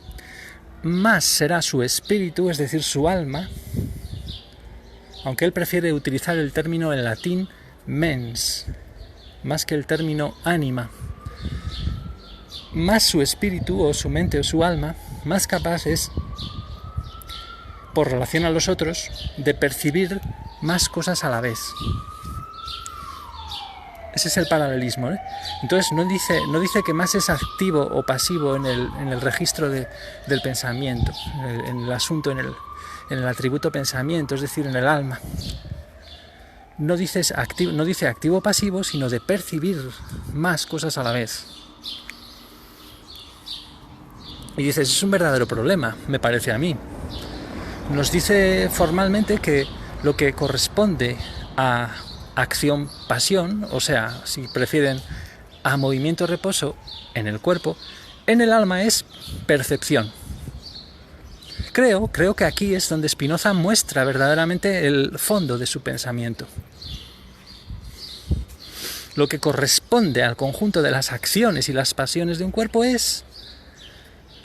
más será su espíritu, es decir, su alma, aunque él prefiere utilizar el término en latín mens, más que el término ánima. Más su espíritu o su mente o su alma, más capaz es, por relación a los otros, de percibir más cosas a la vez. Ese es el paralelismo, ¿eh? Entonces no dice que más es activo o pasivo en el registro del pensamiento, en el asunto, en el atributo pensamiento, es decir, en el alma. No dice activo o pasivo, sino de percibir más cosas a la vez. Y dices, es un verdadero problema, me parece a mí. Nos dice formalmente que lo que corresponde a acción-pasión, o sea, si prefieren, a movimiento-reposo en el cuerpo, en el alma es percepción. Creo que aquí es donde Spinoza muestra verdaderamente el fondo de su pensamiento. Lo que corresponde al conjunto de las acciones y las pasiones de un cuerpo es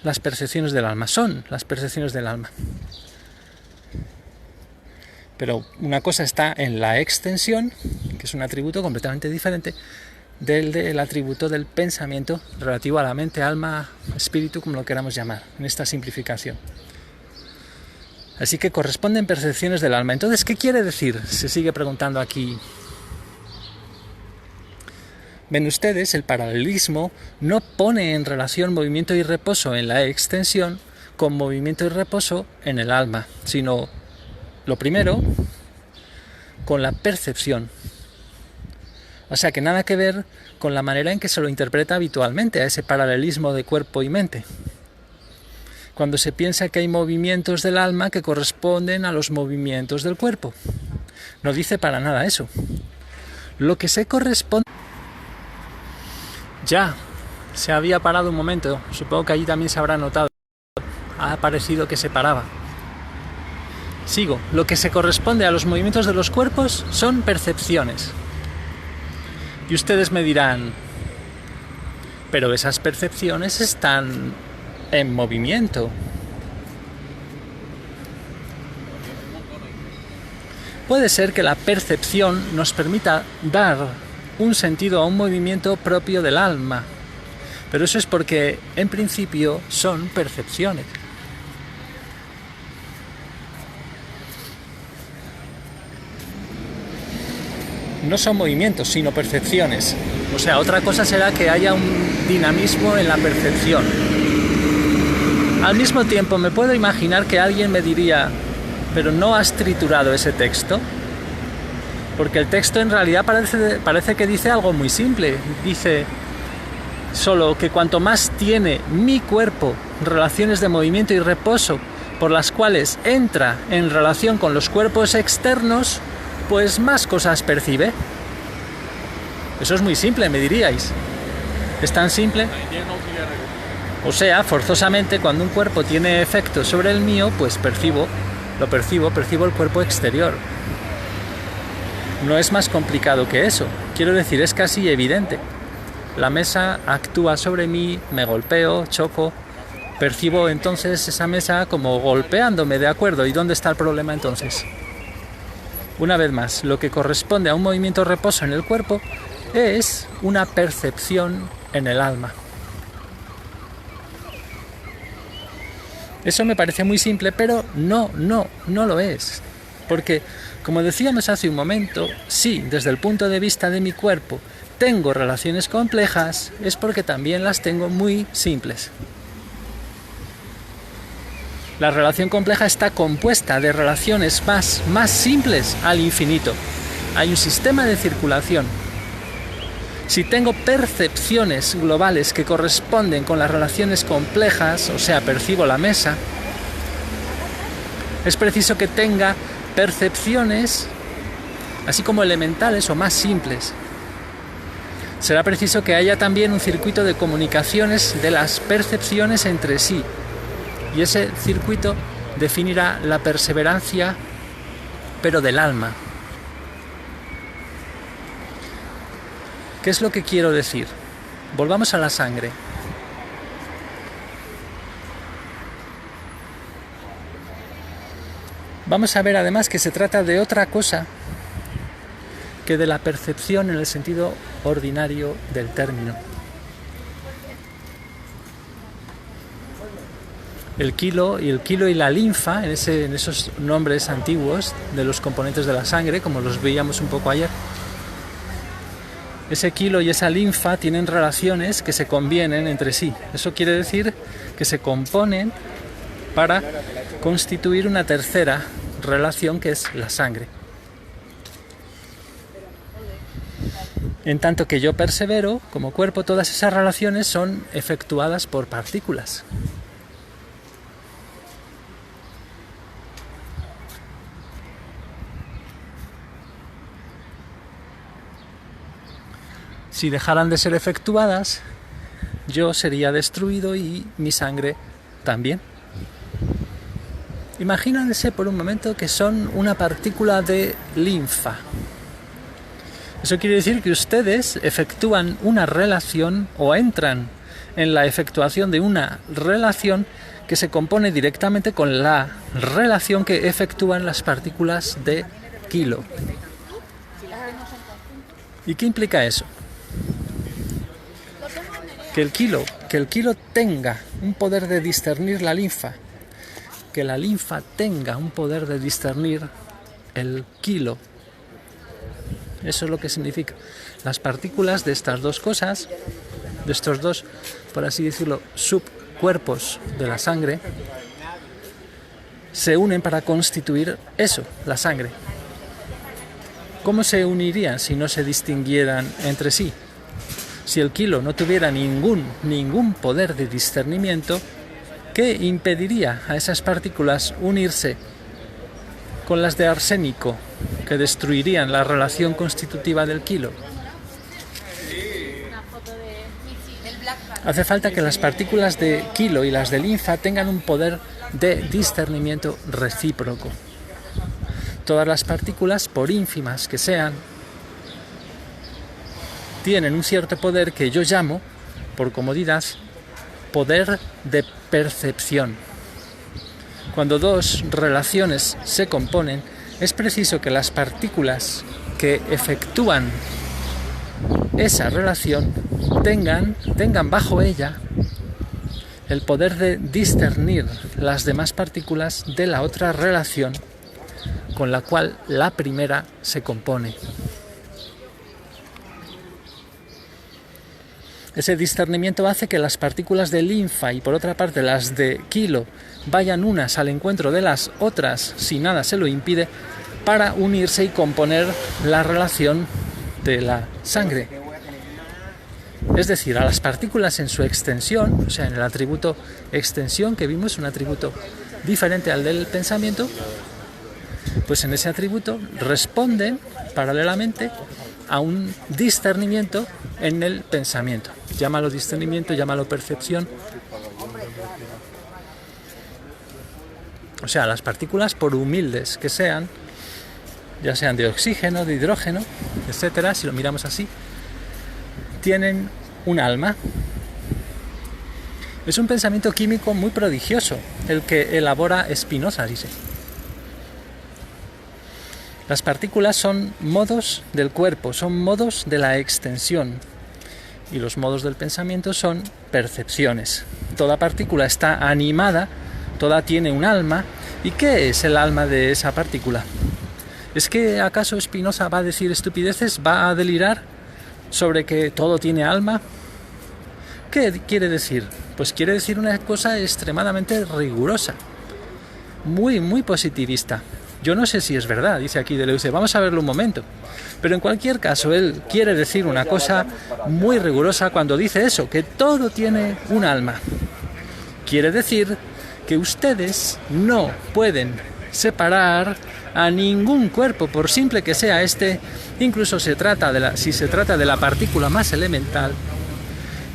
las percepciones del alma, son las percepciones del alma. Pero una cosa está en la extensión, que es un atributo completamente diferente del atributo del pensamiento relativo a la mente, alma, espíritu, como lo queramos llamar, en esta simplificación. Así que corresponden percepciones del alma. Entonces, ¿qué quiere decir? Se sigue preguntando aquí. Ven ustedes, el paralelismo no pone en relación movimiento y reposo en la extensión con movimiento y reposo en el alma, sino lo primero con la percepción. O sea que nada que ver con la manera en que se lo interpreta habitualmente a ese paralelismo de cuerpo y mente. Cuando se piensa que hay movimientos del alma que corresponden a los movimientos del cuerpo. No dice para nada eso. Lo que se corresponde... Ya, se había parado un momento. Supongo que allí también se habrá notado. Ha parecido que se paraba. Sigo. Lo que se corresponde a los movimientos de los cuerpos son percepciones. Y ustedes me dirán, pero esas percepciones están en movimiento. Puede ser que la percepción nos permita dar un sentido a un movimiento propio del alma, pero eso es porque en principio son percepciones. no son movimientos, sino percepciones. O sea, otra cosa será que haya un dinamismo en la percepción. Al mismo tiempo, me puedo imaginar que alguien me diría, pero ¿no has triturado ese texto? Porque el texto en realidad parece que dice algo muy simple. Dice solo que cuanto más tiene mi cuerpo relaciones de movimiento y reposo por las cuales entra en relación con los cuerpos externos, pues más cosas percibe. Eso es muy simple, me diríais. ¿Es tan simple? O sea, forzosamente, cuando un cuerpo tiene efecto sobre el mío, pues percibo el cuerpo exterior. No es más complicado que eso. Quiero decir, es casi evidente. La mesa actúa sobre mí, me golpeo, choco. Percibo entonces esa mesa como golpeándome, ¿de acuerdo? ¿Y dónde está el problema entonces? Una vez más, lo que corresponde a un movimiento reposo en el cuerpo es una percepción en el alma. Eso me parece muy simple, pero no lo es. Porque, como decíamos hace un momento, sí, desde el punto de vista de mi cuerpo tengo relaciones complejas, es porque también las tengo muy simples. La relación compleja está compuesta de relaciones más simples al infinito. Hay un sistema de circulación. Si tengo percepciones globales que corresponden con las relaciones complejas, o sea, percibo la mesa, es preciso que tenga percepciones así como elementales o más simples. Será preciso que haya también un circuito de comunicaciones de las percepciones entre sí. Y ese circuito definirá la perseverancia, pero del alma. ¿Qué es lo que quiero decir? Volvamos a la sangre. Vamos a ver además que se trata de otra cosa que de la percepción en el sentido ordinario del término. El kilo y la linfa, en esos nombres antiguos de los componentes de la sangre, como los veíamos un poco ayer, ese kilo y esa linfa tienen relaciones que se convienen entre sí. Eso quiere decir que se componen para constituir una tercera relación que es la sangre. En tanto que yo persevero, como cuerpo, todas esas relaciones son efectuadas por partículas. Si dejaran de ser efectuadas, yo sería destruido y mi sangre también. Imagínense por un momento que son una partícula de linfa. Eso quiere decir que ustedes efectúan una relación o entran en la efectuación de una relación que se compone directamente con la relación que efectúan las partículas de kilo. ¿Y qué implica eso? Que el kilo tenga un poder de discernir la linfa, que la linfa tenga un poder de discernir el kilo. Eso es lo que significa. Las partículas de estas dos cosas, de estos dos, por así decirlo, subcuerpos de la sangre, se unen para constituir eso, la sangre. ¿Cómo se unirían si no se distinguieran entre sí? Si el kilo no tuviera ningún poder de discernimiento, ¿qué impediría a esas partículas unirse con las de arsénico, que destruirían la relación constitutiva del kilo? Hace falta que las partículas de kilo y las de linfa tengan un poder de discernimiento recíproco. Todas las partículas, por ínfimas que sean, tienen un cierto poder que yo llamo, por comodidad, poder de percepción. Cuando dos relaciones se componen, es preciso que las partículas que efectúan esa relación tengan bajo ella el poder de discernir las demás partículas de la otra relación con la cual la primera se compone. Ese discernimiento hace que las partículas de linfa y por otra parte las de kilo vayan unas al encuentro de las otras si nada se lo impide para unirse y componer la relación de la sangre. Es decir, a las partículas en su extensión, o sea, en el atributo extensión que vimos, un atributo diferente al del pensamiento, pues en ese atributo responden paralelamente a un discernimiento en el pensamiento. Llámalo discernimiento, llámalo percepción. O sea, las partículas, por humildes que sean, ya sean de oxígeno, de hidrógeno, etcétera, si lo miramos así, tienen un alma. Es un pensamiento químico muy prodigioso el que elabora Spinoza, dice. Las partículas son modos del cuerpo, son modos de la extensión, y los modos del pensamiento son percepciones. Toda partícula está animada, toda tiene un alma. ¿Y qué es el alma de esa partícula? ¿Es que acaso Spinoza va a decir estupideces, va a delirar sobre que todo tiene alma? ¿Qué quiere decir? Pues quiere decir una cosa extremadamente rigurosa, muy, muy positivista. Yo no sé si es verdad, dice aquí Deleuze, vamos a verlo un momento. Pero en cualquier caso, él quiere decir una cosa muy rigurosa cuando dice eso, que todo tiene un alma. Quiere decir que ustedes no pueden separar a ningún cuerpo, por simple que sea este, incluso si se trata de la partícula más elemental,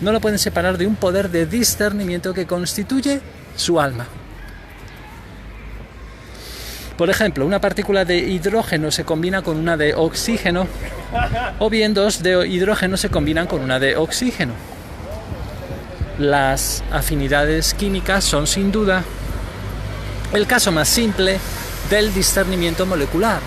no lo pueden separar de un poder de discernimiento que constituye su alma. Por ejemplo, una partícula de hidrógeno se combina con una de oxígeno, o bien dos de hidrógeno se combinan con una de oxígeno. Las afinidades químicas son sin duda el caso más simple del discernimiento molecular.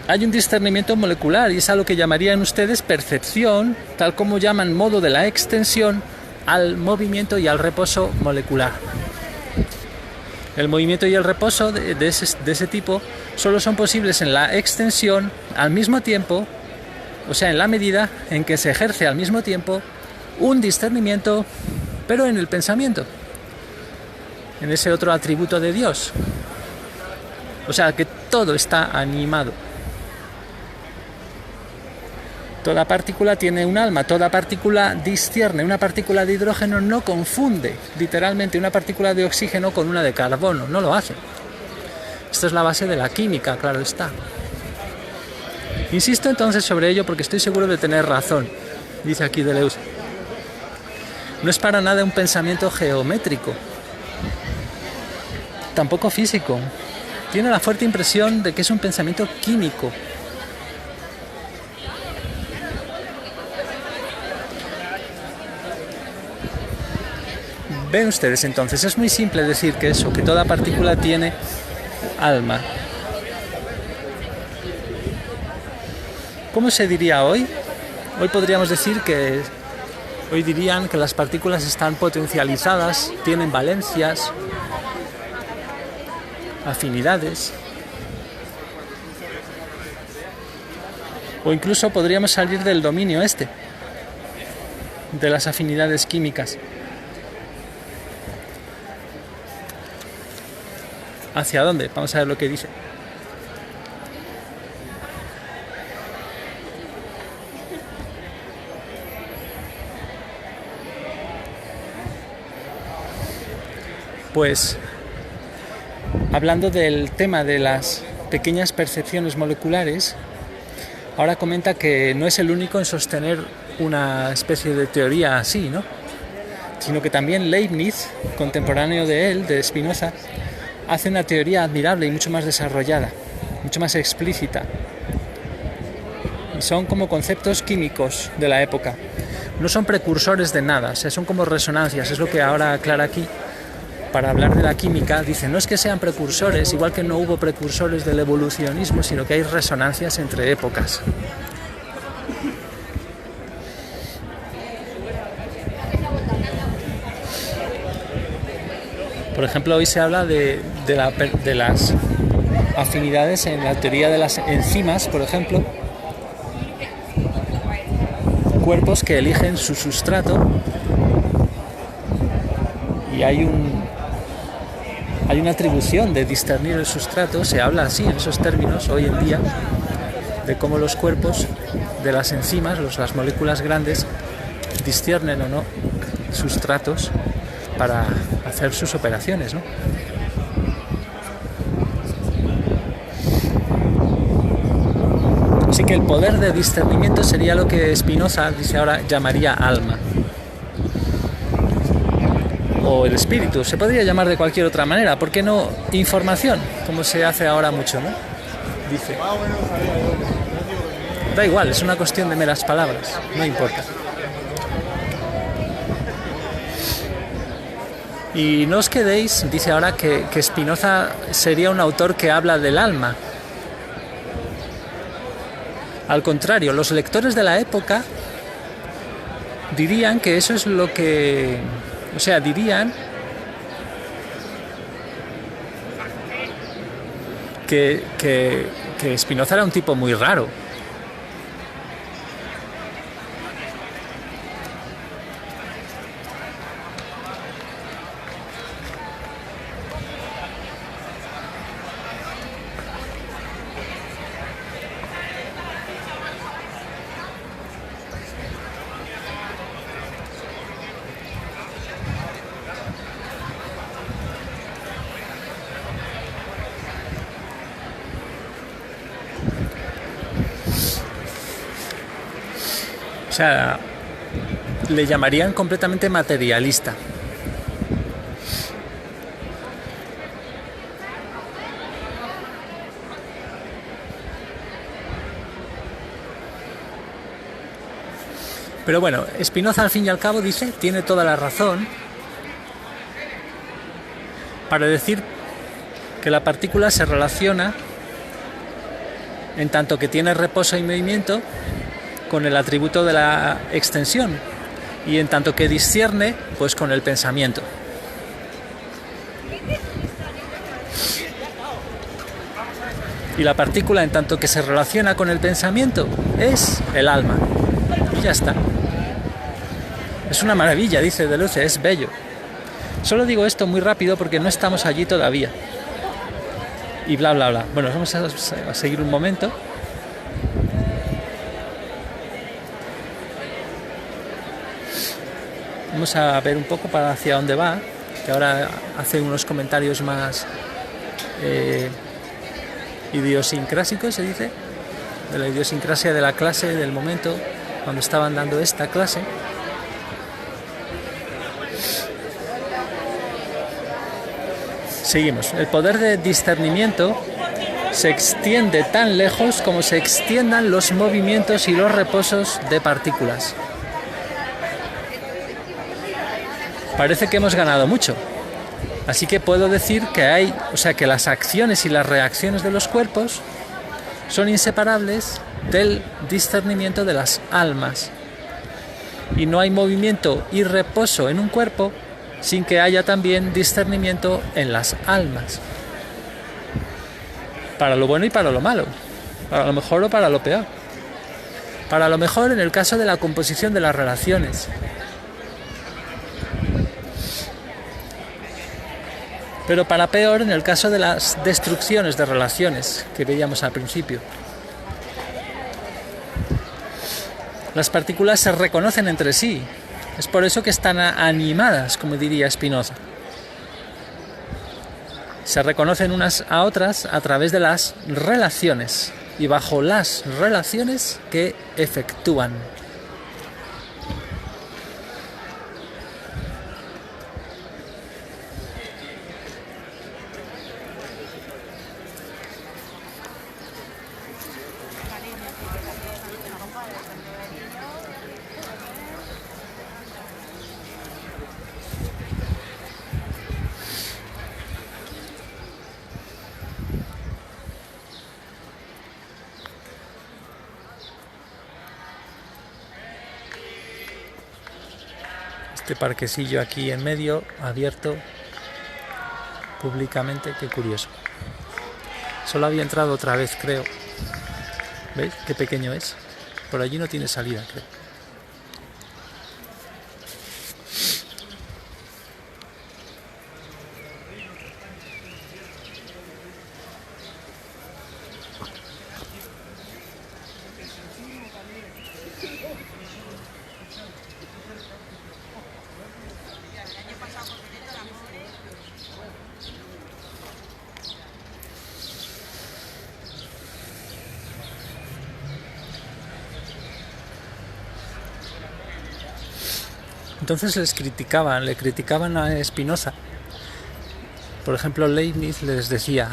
Hay un discernimiento molecular y es a lo que llamarían ustedes percepción, tal como llaman modo de la extensión al movimiento y al reposo molecular. El movimiento y el reposo de ese tipo solo son posibles en la extensión al mismo tiempo, o sea, en la medida en que se ejerce al mismo tiempo un discernimiento, pero en el pensamiento, en ese otro atributo de Dios. O sea, que todo está animado. Toda partícula tiene un alma, toda partícula discierne. Una partícula de hidrógeno no confunde literalmente una partícula de oxígeno con una de carbono, no lo hace. Esta es la base de la química, claro está. Insisto entonces sobre ello porque estoy seguro de tener razón, dice aquí Deleuze. No es para nada un pensamiento geométrico, tampoco físico. Tiene la fuerte impresión de que es un pensamiento químico. Ven ustedes entonces, es muy simple decir que eso, que toda partícula tiene alma. ¿Cómo se diría hoy? Hoy dirían que las partículas están potencializadas, tienen valencias, afinidades. O incluso podríamos salir del dominio de las afinidades químicas. ¿Hacia dónde? Vamos a ver lo que dice. Pues, hablando del tema de las pequeñas percepciones moleculares, ahora comenta que no es el único en sostener una especie de teoría así, ¿no? Sino que también Leibniz, contemporáneo de él, de Spinoza, hace una teoría admirable y mucho más desarrollada, mucho más explícita. Y son como conceptos químicos de la época. No son precursores de nada, o sea, son como resonancias, es lo que ahora aclara aquí. Para hablar de la química, dice, no es que sean precursores, igual que no hubo precursores del evolucionismo, sino que hay resonancias entre épocas. Por ejemplo, hoy se habla de las afinidades en la teoría de las enzimas, por ejemplo, cuerpos que eligen su sustrato y hay una atribución de discernir el sustrato. Se habla así, en esos términos, hoy en día, de cómo los cuerpos de las enzimas, las moléculas grandes, disciernen o no sustratos para hacer sus operaciones, ¿no? Así que el poder de discernimiento sería lo que Spinoza, dice ahora, llamaría alma. O el espíritu, se podría llamar de cualquier otra manera, ¿por qué no información? Como se hace ahora mucho, ¿no? Dice. Da igual, es una cuestión de meras palabras, no importa. Y no os quedéis, dice ahora, que Spinoza sería un autor que habla del alma. Al contrario, los lectores de la época dirían que eso es lo que... O sea, dirían que Spinoza era un tipo muy raro. O sea, le llamarían completamente materialista. Pero bueno, Spinoza al fin y al cabo dice, tiene toda la razón para decir que la partícula se relaciona en tanto que tiene reposo y movimiento con el atributo de la extensión y en tanto que discierne pues con el pensamiento. Y la partícula en tanto que se relaciona con el pensamiento es el alma. Y ya está. Es una maravilla, dice Deleuze, es bello. Solo digo esto muy rápido porque no estamos allí todavía. Y bla bla bla. Bueno, vamos a seguir un momento. Vamos a ver un poco para hacia dónde va, que ahora hace unos comentarios más idiosincrásicos, se dice, de la idiosincrasia de la clase, del momento, cuando estaban dando esta clase. Seguimos. El poder de discernimiento se extiende tan lejos como se extiendan los movimientos y los reposos de partículas. Parece que hemos ganado mucho. Así que puedo decir que que las acciones y las reacciones de los cuerpos son inseparables del discernimiento de las almas. Y no hay movimiento y reposo en un cuerpo sin que haya también discernimiento en las almas. Para lo bueno y para lo malo. Para lo mejor o para lo peor. Para lo mejor en el caso de la composición de las relaciones. Pero para peor en el caso de las destrucciones de relaciones que veíamos al principio. Las partículas se reconocen entre sí. Es por eso que están animadas, como diría Spinoza. Se reconocen unas a otras a través de las relaciones y bajo las relaciones que efectúan. Este parquecillo aquí en medio, abierto públicamente, qué curioso. Solo había entrado otra vez, creo. ¿Veis qué pequeño es? Por allí no tiene salida, creo. Entonces le criticaban a Spinoza. Por ejemplo, Leibniz les decía,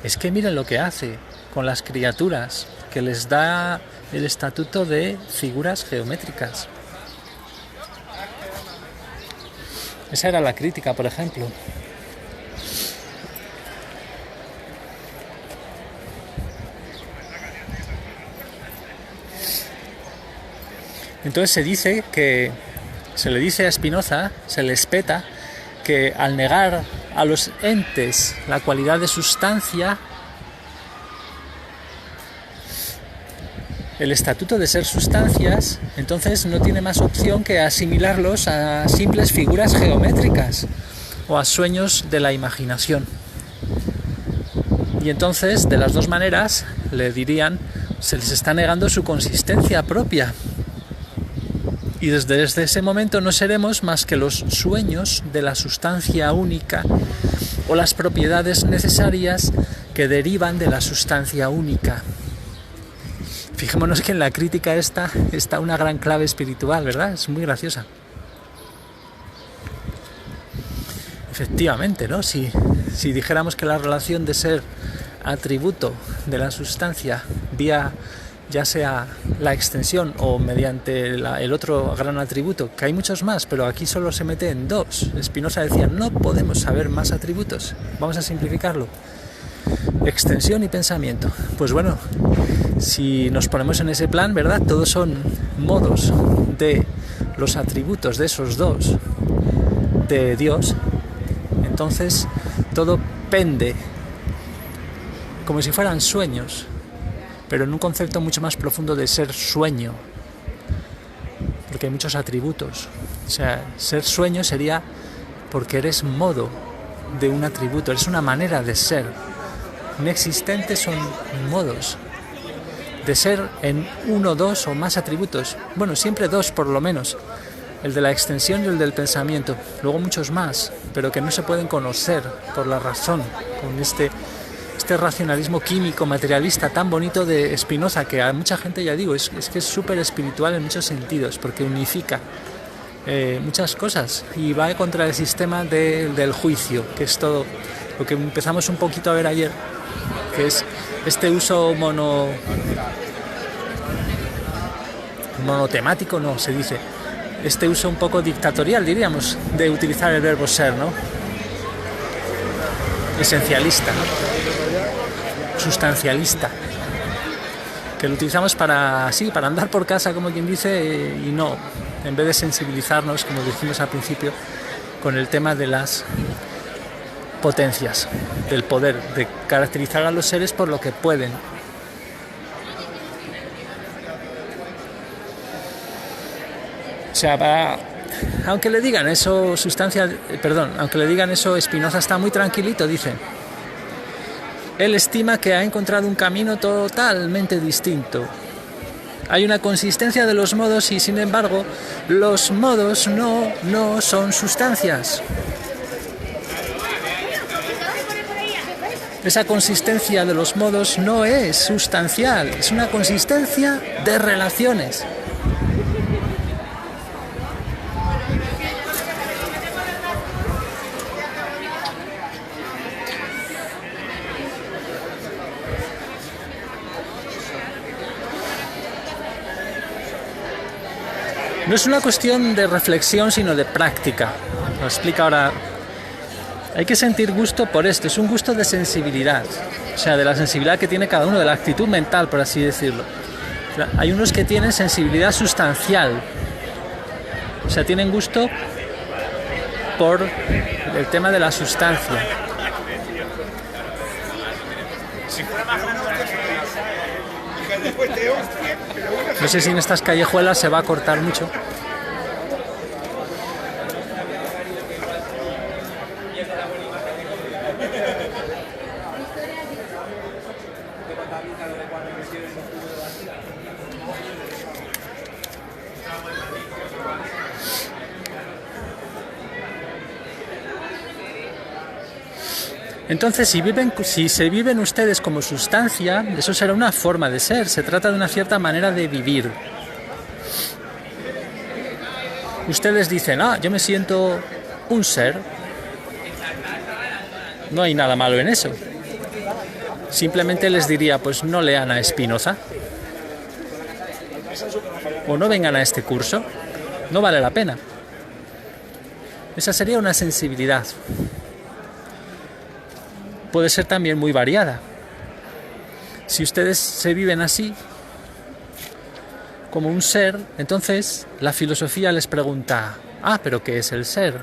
es que miren lo que hace con las criaturas, que les da el estatuto de figuras geométricas. Esa era la crítica, por ejemplo. Entonces se le dice a Spinoza, se le espeta, que al negar a los entes la cualidad de sustancia, el estatuto de ser sustancias, entonces no tiene más opción que asimilarlos a simples figuras geométricas o a sueños de la imaginación. Y entonces, de las dos maneras, le dirían, se les está negando su consistencia propia. Y desde ese momento no seremos más que los sueños de la sustancia única o las propiedades necesarias que derivan de la sustancia única. Fijémonos que en la crítica esta está una gran clave espiritual, ¿verdad? Es muy graciosa. Efectivamente, ¿no? Si dijéramos que la relación de ser atributo de la sustancia vía ya sea la extensión o mediante el otro gran atributo, que hay muchos más, pero aquí solo se mete en dos. Spinoza decía, no podemos saber más atributos. Vamos a simplificarlo. Extensión y pensamiento. Pues bueno, si nos ponemos en ese plan, ¿verdad? Todos son modos de los atributos de esos dos de Dios. Entonces, todo pende como si fueran sueños, pero en un concepto mucho más profundo de ser sueño, porque hay muchos atributos. O sea, ser sueño sería porque eres modo de un atributo, eres una manera de ser. Inexistentes son modos de ser en uno, dos o más atributos. Bueno, siempre dos por lo menos, el de la extensión y el del pensamiento, luego muchos más, pero que no se pueden conocer por la razón, con este racionalismo químico, materialista tan bonito de Spinoza, que a mucha gente, ya digo, es que es súper espiritual en muchos sentidos, porque unifica muchas cosas y va contra el sistema del juicio, que es todo lo que empezamos un poquito a ver ayer, que es este uso monotemático, no, se dice, este uso un poco dictatorial, diríamos, de utilizar el verbo ser, ¿no? Esencialista, ¿no? Sustancialista, que lo utilizamos para andar por casa, como quien dice, y no, en vez de sensibilizarnos, como dijimos al principio, con el tema de las potencias, del poder, de caracterizar a los seres por lo que pueden. O sea, aunque le digan eso Spinoza está muy tranquilito, dice. Él estima que ha encontrado un camino totalmente distinto. Hay una consistencia de los modos y, sin embargo, los modos no son sustancias. Esa consistencia de los modos no es sustancial, es una consistencia de relaciones. No es una cuestión de reflexión, sino de práctica. Lo explica ahora. Hay que sentir gusto por esto, es un gusto de sensibilidad, o sea, de la sensibilidad que tiene cada uno, de la actitud mental, por así decirlo. O sea, hay unos que tienen sensibilidad sustancial, o sea, tienen gusto por el tema de la sustancia. No sé si en estas callejuelas se va a cortar mucho. Entonces, si se viven ustedes como sustancia, eso será una forma de ser, se trata de una cierta manera de vivir. ustedes dicen, yo me siento un ser, no hay nada malo en eso. Simplemente les diría, pues no lean a Spinoza, o no vengan a este curso, no vale la pena. Esa sería una sensibilidad. Puede ser también muy variada. Si ustedes se viven así, como un ser, entonces la filosofía les pregunta, ¿pero qué es el ser?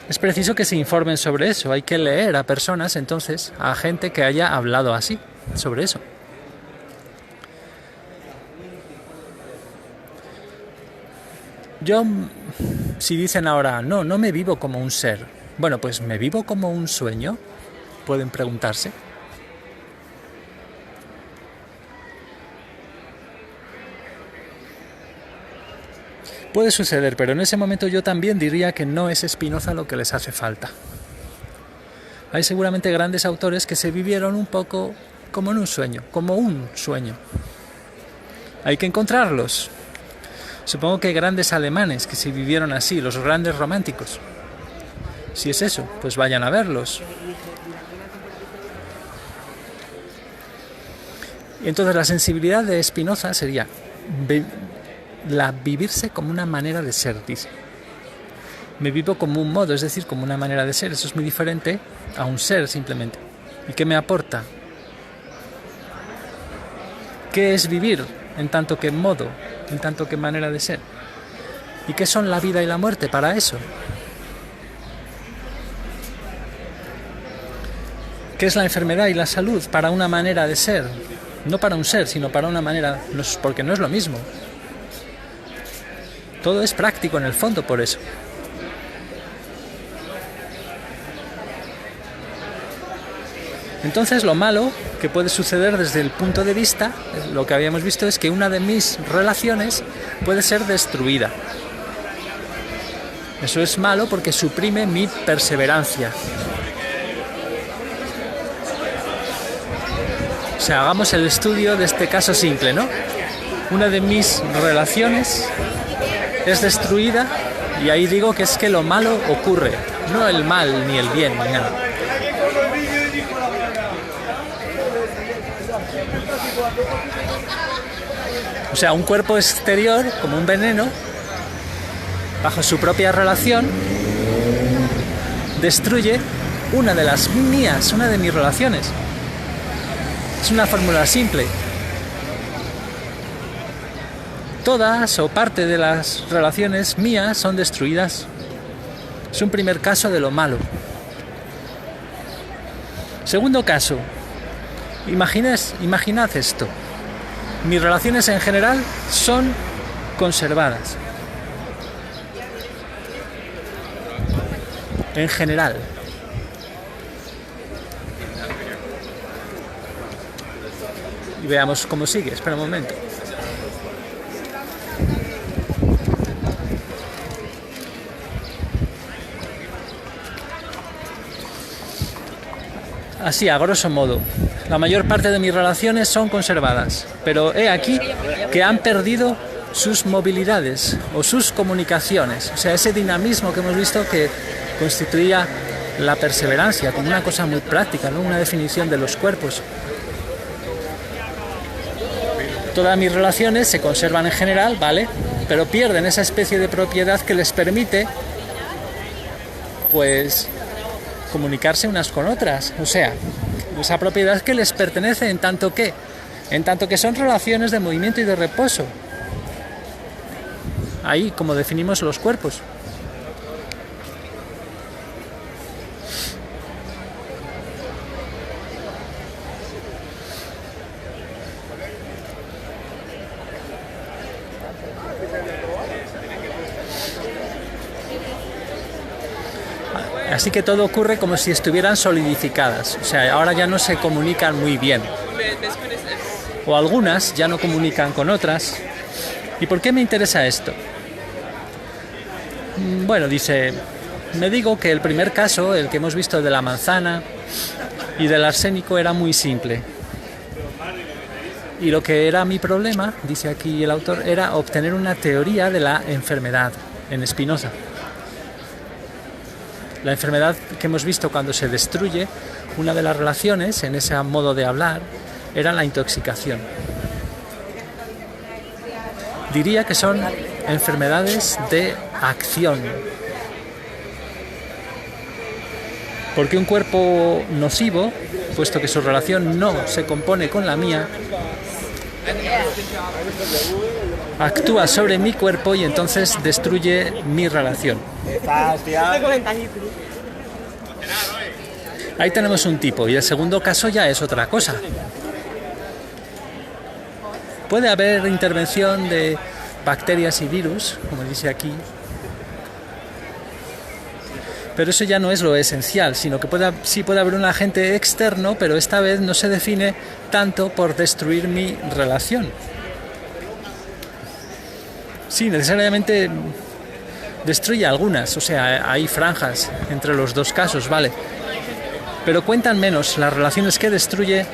Es preciso que se informen sobre eso. Hay que leer a personas, entonces, a gente que haya hablado así, sobre eso. Yo, si dicen ahora, no me vivo como un ser, bueno, pues ¿me vivo como un sueño? Pueden preguntarse. Puede suceder, pero en ese momento yo también diría que no es Spinoza lo que les hace falta. Hay seguramente grandes autores que se vivieron un poco como en un sueño, como un sueño. Hay que encontrarlos. Supongo que hay grandes alemanes que se vivieron así, los grandes románticos. Si es eso, pues vayan a verlos. Y entonces la sensibilidad de Spinoza sería vivirse como una manera de ser, dice. Me vivo como un modo, es decir, como una manera de ser. Eso es muy diferente a un ser simplemente. ¿Y qué me aporta? ¿Qué es vivir en tanto que modo, en tanto que manera de ser? ¿Y qué son la vida y la muerte para eso? ¿Qué es la enfermedad y la salud para una manera de ser? No para un ser, sino para una manera, porque no es lo mismo. Todo es práctico en el fondo por eso. Entonces lo malo que puede suceder desde el punto de vista, lo que habíamos visto, es que una de mis relaciones puede ser destruida. Eso es malo porque suprime mi perseverancia. O sea, hagamos el estudio de este caso simple, ¿no? Una de mis relaciones es destruida y ahí digo que es que lo malo ocurre, no el mal, ni el bien, ni nada. O sea, un cuerpo exterior, como un veneno, bajo su propia relación, destruye una de las mías, una de mis relaciones. Es una fórmula simple. Todas o parte de las relaciones mías son destruidas. Es un primer caso de lo malo. Segundo caso. Imaginad esto. Mis relaciones en general son conservadas. En general. Y veamos cómo sigue. Espera un momento. Así, a grosso modo, la mayor parte de mis relaciones son conservadas, pero he aquí que han perdido sus movilidades o sus comunicaciones, o sea, ese dinamismo que hemos visto que constituía la perseverancia como una cosa muy práctica, ¿no? Una definición de los cuerpos. Todas mis relaciones se conservan en general, ¿vale? Pero pierden esa especie de propiedad que les permite, pues, comunicarse unas con otras, o sea, esa propiedad que les pertenece en tanto que son relaciones de movimiento y de reposo. Ahí, como definimos los cuerpos. Así que todo ocurre como si estuvieran solidificadas. O sea, ahora ya no se comunican muy bien. O algunas ya no comunican con otras. ¿Y por qué me interesa esto? Bueno, dice, me digo que el primer caso, el que hemos visto de la manzana y del arsénico, era muy simple. Y lo que era mi problema, dice aquí el autor, era obtener una teoría de la enfermedad en Spinoza. La enfermedad que hemos visto cuando se destruye una de las relaciones en ese modo de hablar era la intoxicación. Diría que son enfermedades de acción. Porque un cuerpo nocivo, puesto que su relación no se compone con la mía, actúa sobre mi cuerpo y entonces destruye mi relación. Ahí tenemos un tipo, y el segundo caso ya es otra cosa. Puede haber intervención de bacterias y virus, como dice aquí, pero eso ya no es lo esencial, sino que sí puede haber un agente externo, pero esta vez no se define tanto por destruir mi relación. Sí, necesariamente destruye algunas, o sea, hay franjas entre los dos casos, vale. Pero cuentan menos las relaciones que destruye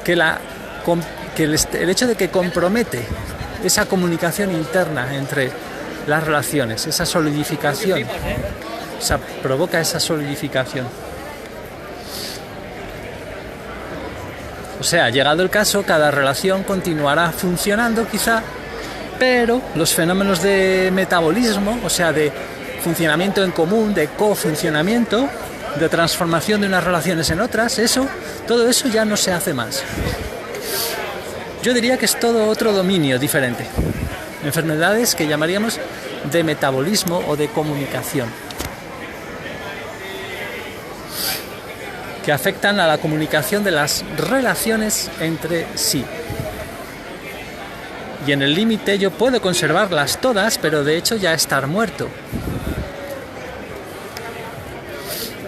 que el hecho de que compromete esa comunicación interna entre las relaciones, esa solidificación, provoca esa solidificación. O sea, llegado el caso, cada relación continuará funcionando quizá, pero los fenómenos de metabolismo, o sea, de funcionamiento en común, de cofuncionamiento, de transformación de unas relaciones en otras, todo eso ya no se hace más. Yo diría que es todo otro dominio diferente. Enfermedades que llamaríamos de metabolismo o de comunicación, que afectan a la comunicación de las relaciones entre sí. Y en el límite yo puedo conservarlas todas, pero de hecho ya estar muerto.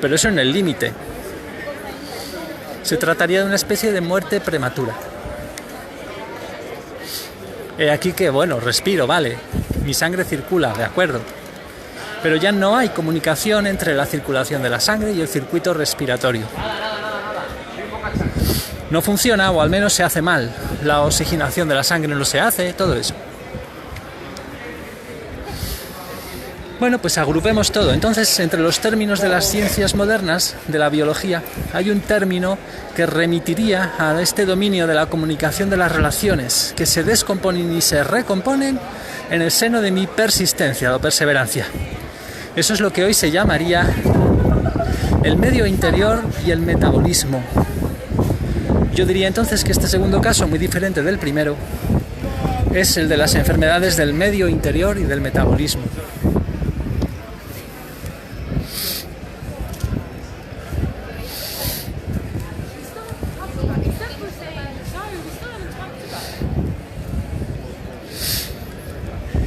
Pero eso en el límite. Se trataría de una especie de muerte prematura. He aquí que, bueno, respiro, vale, mi sangre circula, de acuerdo. Pero ya no hay comunicación entre la circulación de la sangre y el circuito respiratorio. No funciona, o al menos se hace mal. La oxigenación de la sangre no se hace, todo eso. Bueno, pues agrupemos todo. Entonces, entre los términos de las ciencias modernas, de la biología, hay un término que remitiría a este dominio de la comunicación de las relaciones, que se descomponen y se recomponen en el seno de mi persistencia o perseverancia. Eso es lo que hoy se llamaría el medio interior y el metabolismo. Yo diría entonces que este segundo caso, muy diferente del primero, es el de las enfermedades del medio interior y del metabolismo.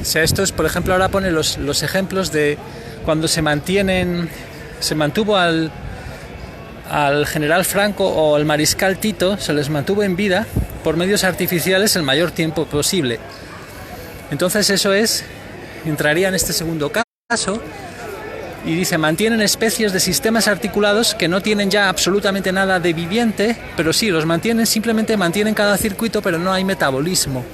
O sea, estos, por ejemplo, ahora pone los ejemplos de cuando se mantuvo al general Franco o al mariscal Tito, se les mantuvo en vida por medios artificiales el mayor tiempo posible. Entonces eso entraría en este segundo caso, y dice, mantienen especies de sistemas articulados que no tienen ya absolutamente nada de viviente, pero sí, los mantienen, simplemente mantienen cada circuito, pero no hay metabolismo.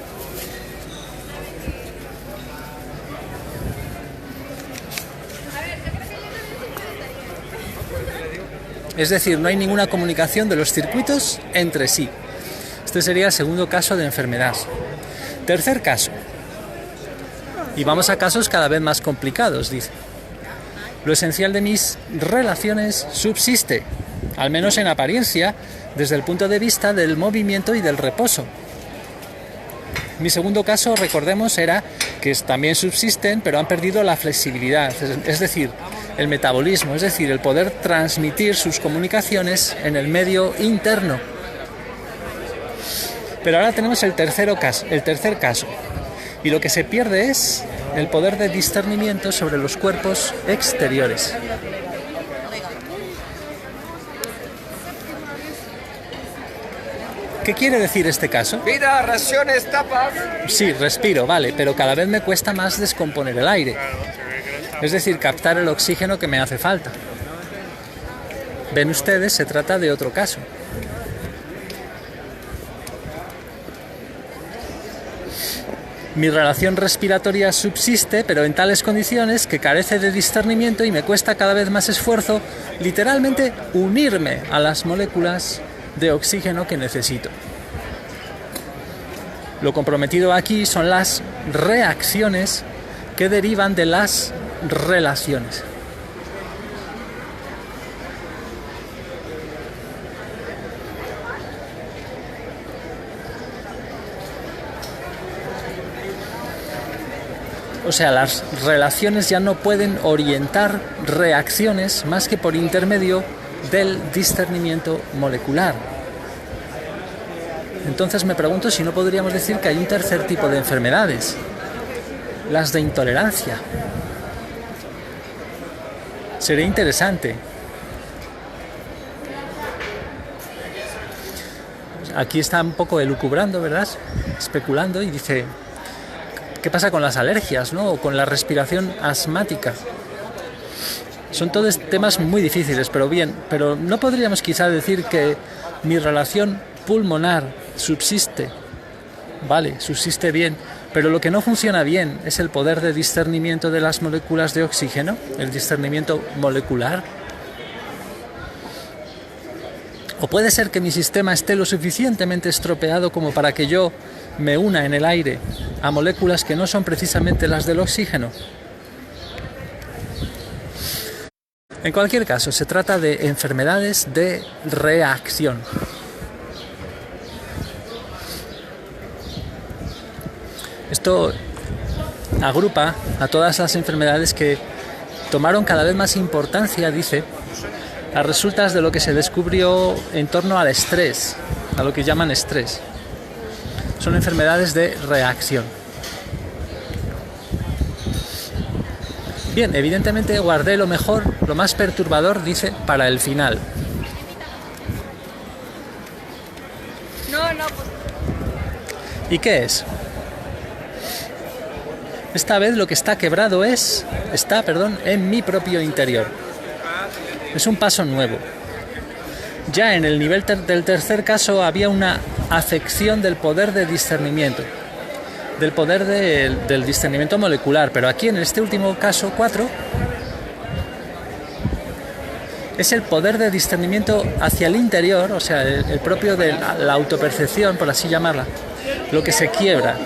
Es decir, no hay ninguna comunicación de los circuitos entre sí. Este sería el segundo caso de enfermedad. Tercer caso. Y vamos a casos cada vez más complicados, dice. Lo esencial de mis relaciones subsiste, al menos en apariencia, desde el punto de vista del movimiento y del reposo. Mi segundo caso, recordemos, era que también subsisten, pero han perdido la flexibilidad, es decir, el metabolismo, es decir, el poder transmitir sus comunicaciones en el medio interno. Pero ahora tenemos el tercer caso, y lo que se pierde es el poder de discernimiento sobre los cuerpos exteriores. ¿Qué quiere decir este caso? Vida, raciones, tapas. Sí, respiro, vale, pero cada vez me cuesta más descomponer el aire. Es decir, captar el oxígeno que me hace falta. Ven ustedes, se trata de otro caso. Mi relación respiratoria subsiste, pero en tales condiciones que carece de discernimiento y me cuesta cada vez más esfuerzo, literalmente, unirme a las moléculas de oxígeno que necesito. Lo comprometido aquí son las reacciones que derivan de las relaciones. O sea, las relaciones ya no pueden orientar reacciones más que por intermedio del discernimiento molecular. Entonces me pregunto si no podríamos decir que hay un tercer tipo de enfermedades, las de intolerancia. Sería interesante. Aquí está un poco elucubrando, ¿verdad? Especulando y dice, ¿qué pasa con las alergias, ¿no? O con la respiración asmática? Son todos temas muy difíciles, pero no podríamos quizá decir que mi relación pulmonar subsiste, vale, subsiste bien, pero lo que no funciona bien es el poder de discernimiento de las moléculas de oxígeno, el discernimiento molecular. O puede ser que mi sistema esté lo suficientemente estropeado como para que yo me una en el aire a moléculas que no son precisamente las del oxígeno. En cualquier caso, se trata de enfermedades de reacción. Esto agrupa a todas las enfermedades que tomaron cada vez más importancia, dice, a resultas de lo que se descubrió en torno al estrés, a lo que llaman estrés. Son enfermedades de reacción. Bien, evidentemente guardé lo mejor, lo más perturbador, dice, para el final. ¿Y qué es? Esta vez lo que está quebrado está en mi propio interior. Es un paso nuevo. Ya en el nivel del tercer caso había una afección del poder de discernimiento, del poder del discernimiento molecular, pero aquí en este último caso 4 es el poder de discernimiento hacia el interior, o sea, el propio de la autopercepción, por así llamarla, lo que se quiebra.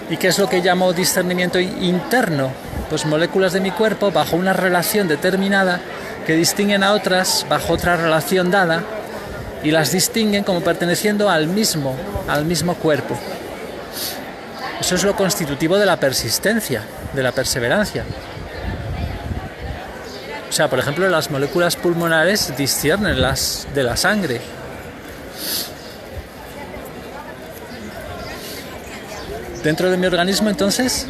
¿Y qué es lo que llamo discernimiento interno? Pues moléculas de mi cuerpo bajo una relación determinada que distinguen a otras bajo otra relación dada y las distinguen como perteneciendo al mismo cuerpo. Eso es lo constitutivo de la persistencia, de la perseverancia. O sea, por ejemplo, las moléculas pulmonares disciernen las de la sangre. Dentro de mi organismo, entonces,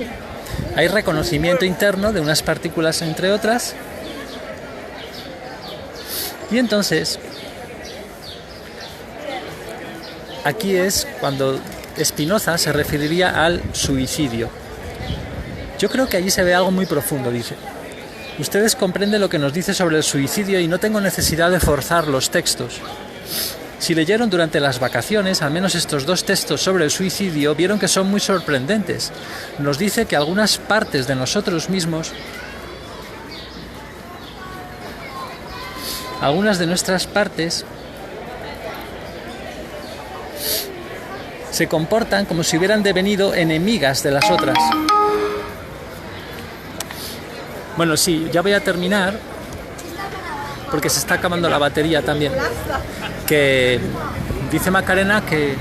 hay reconocimiento interno de unas partículas entre otras. Y entonces, aquí es cuando Spinoza se referiría al suicidio. Yo creo que allí se ve algo muy profundo, dice. Ustedes comprenden lo que nos dice sobre el suicidio y no tengo necesidad de forzar los textos. Si leyeron durante las vacaciones, al menos estos 2 textos sobre el suicidio, vieron que son muy sorprendentes. Nos dice que algunas partes de nosotros mismos, algunas de nuestras partes, se comportan como si hubieran devenido enemigas de las otras. Bueno, sí, ya voy a terminar, porque se está acabando la batería también. Que dice Macarena que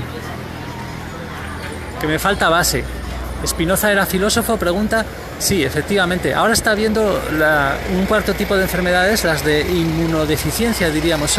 me falta base. ¿Spinoza era filósofo? Pregunta. Sí, efectivamente. Ahora está viendo un cuarto tipo de enfermedades, las de inmunodeficiencia, diríamos hoy.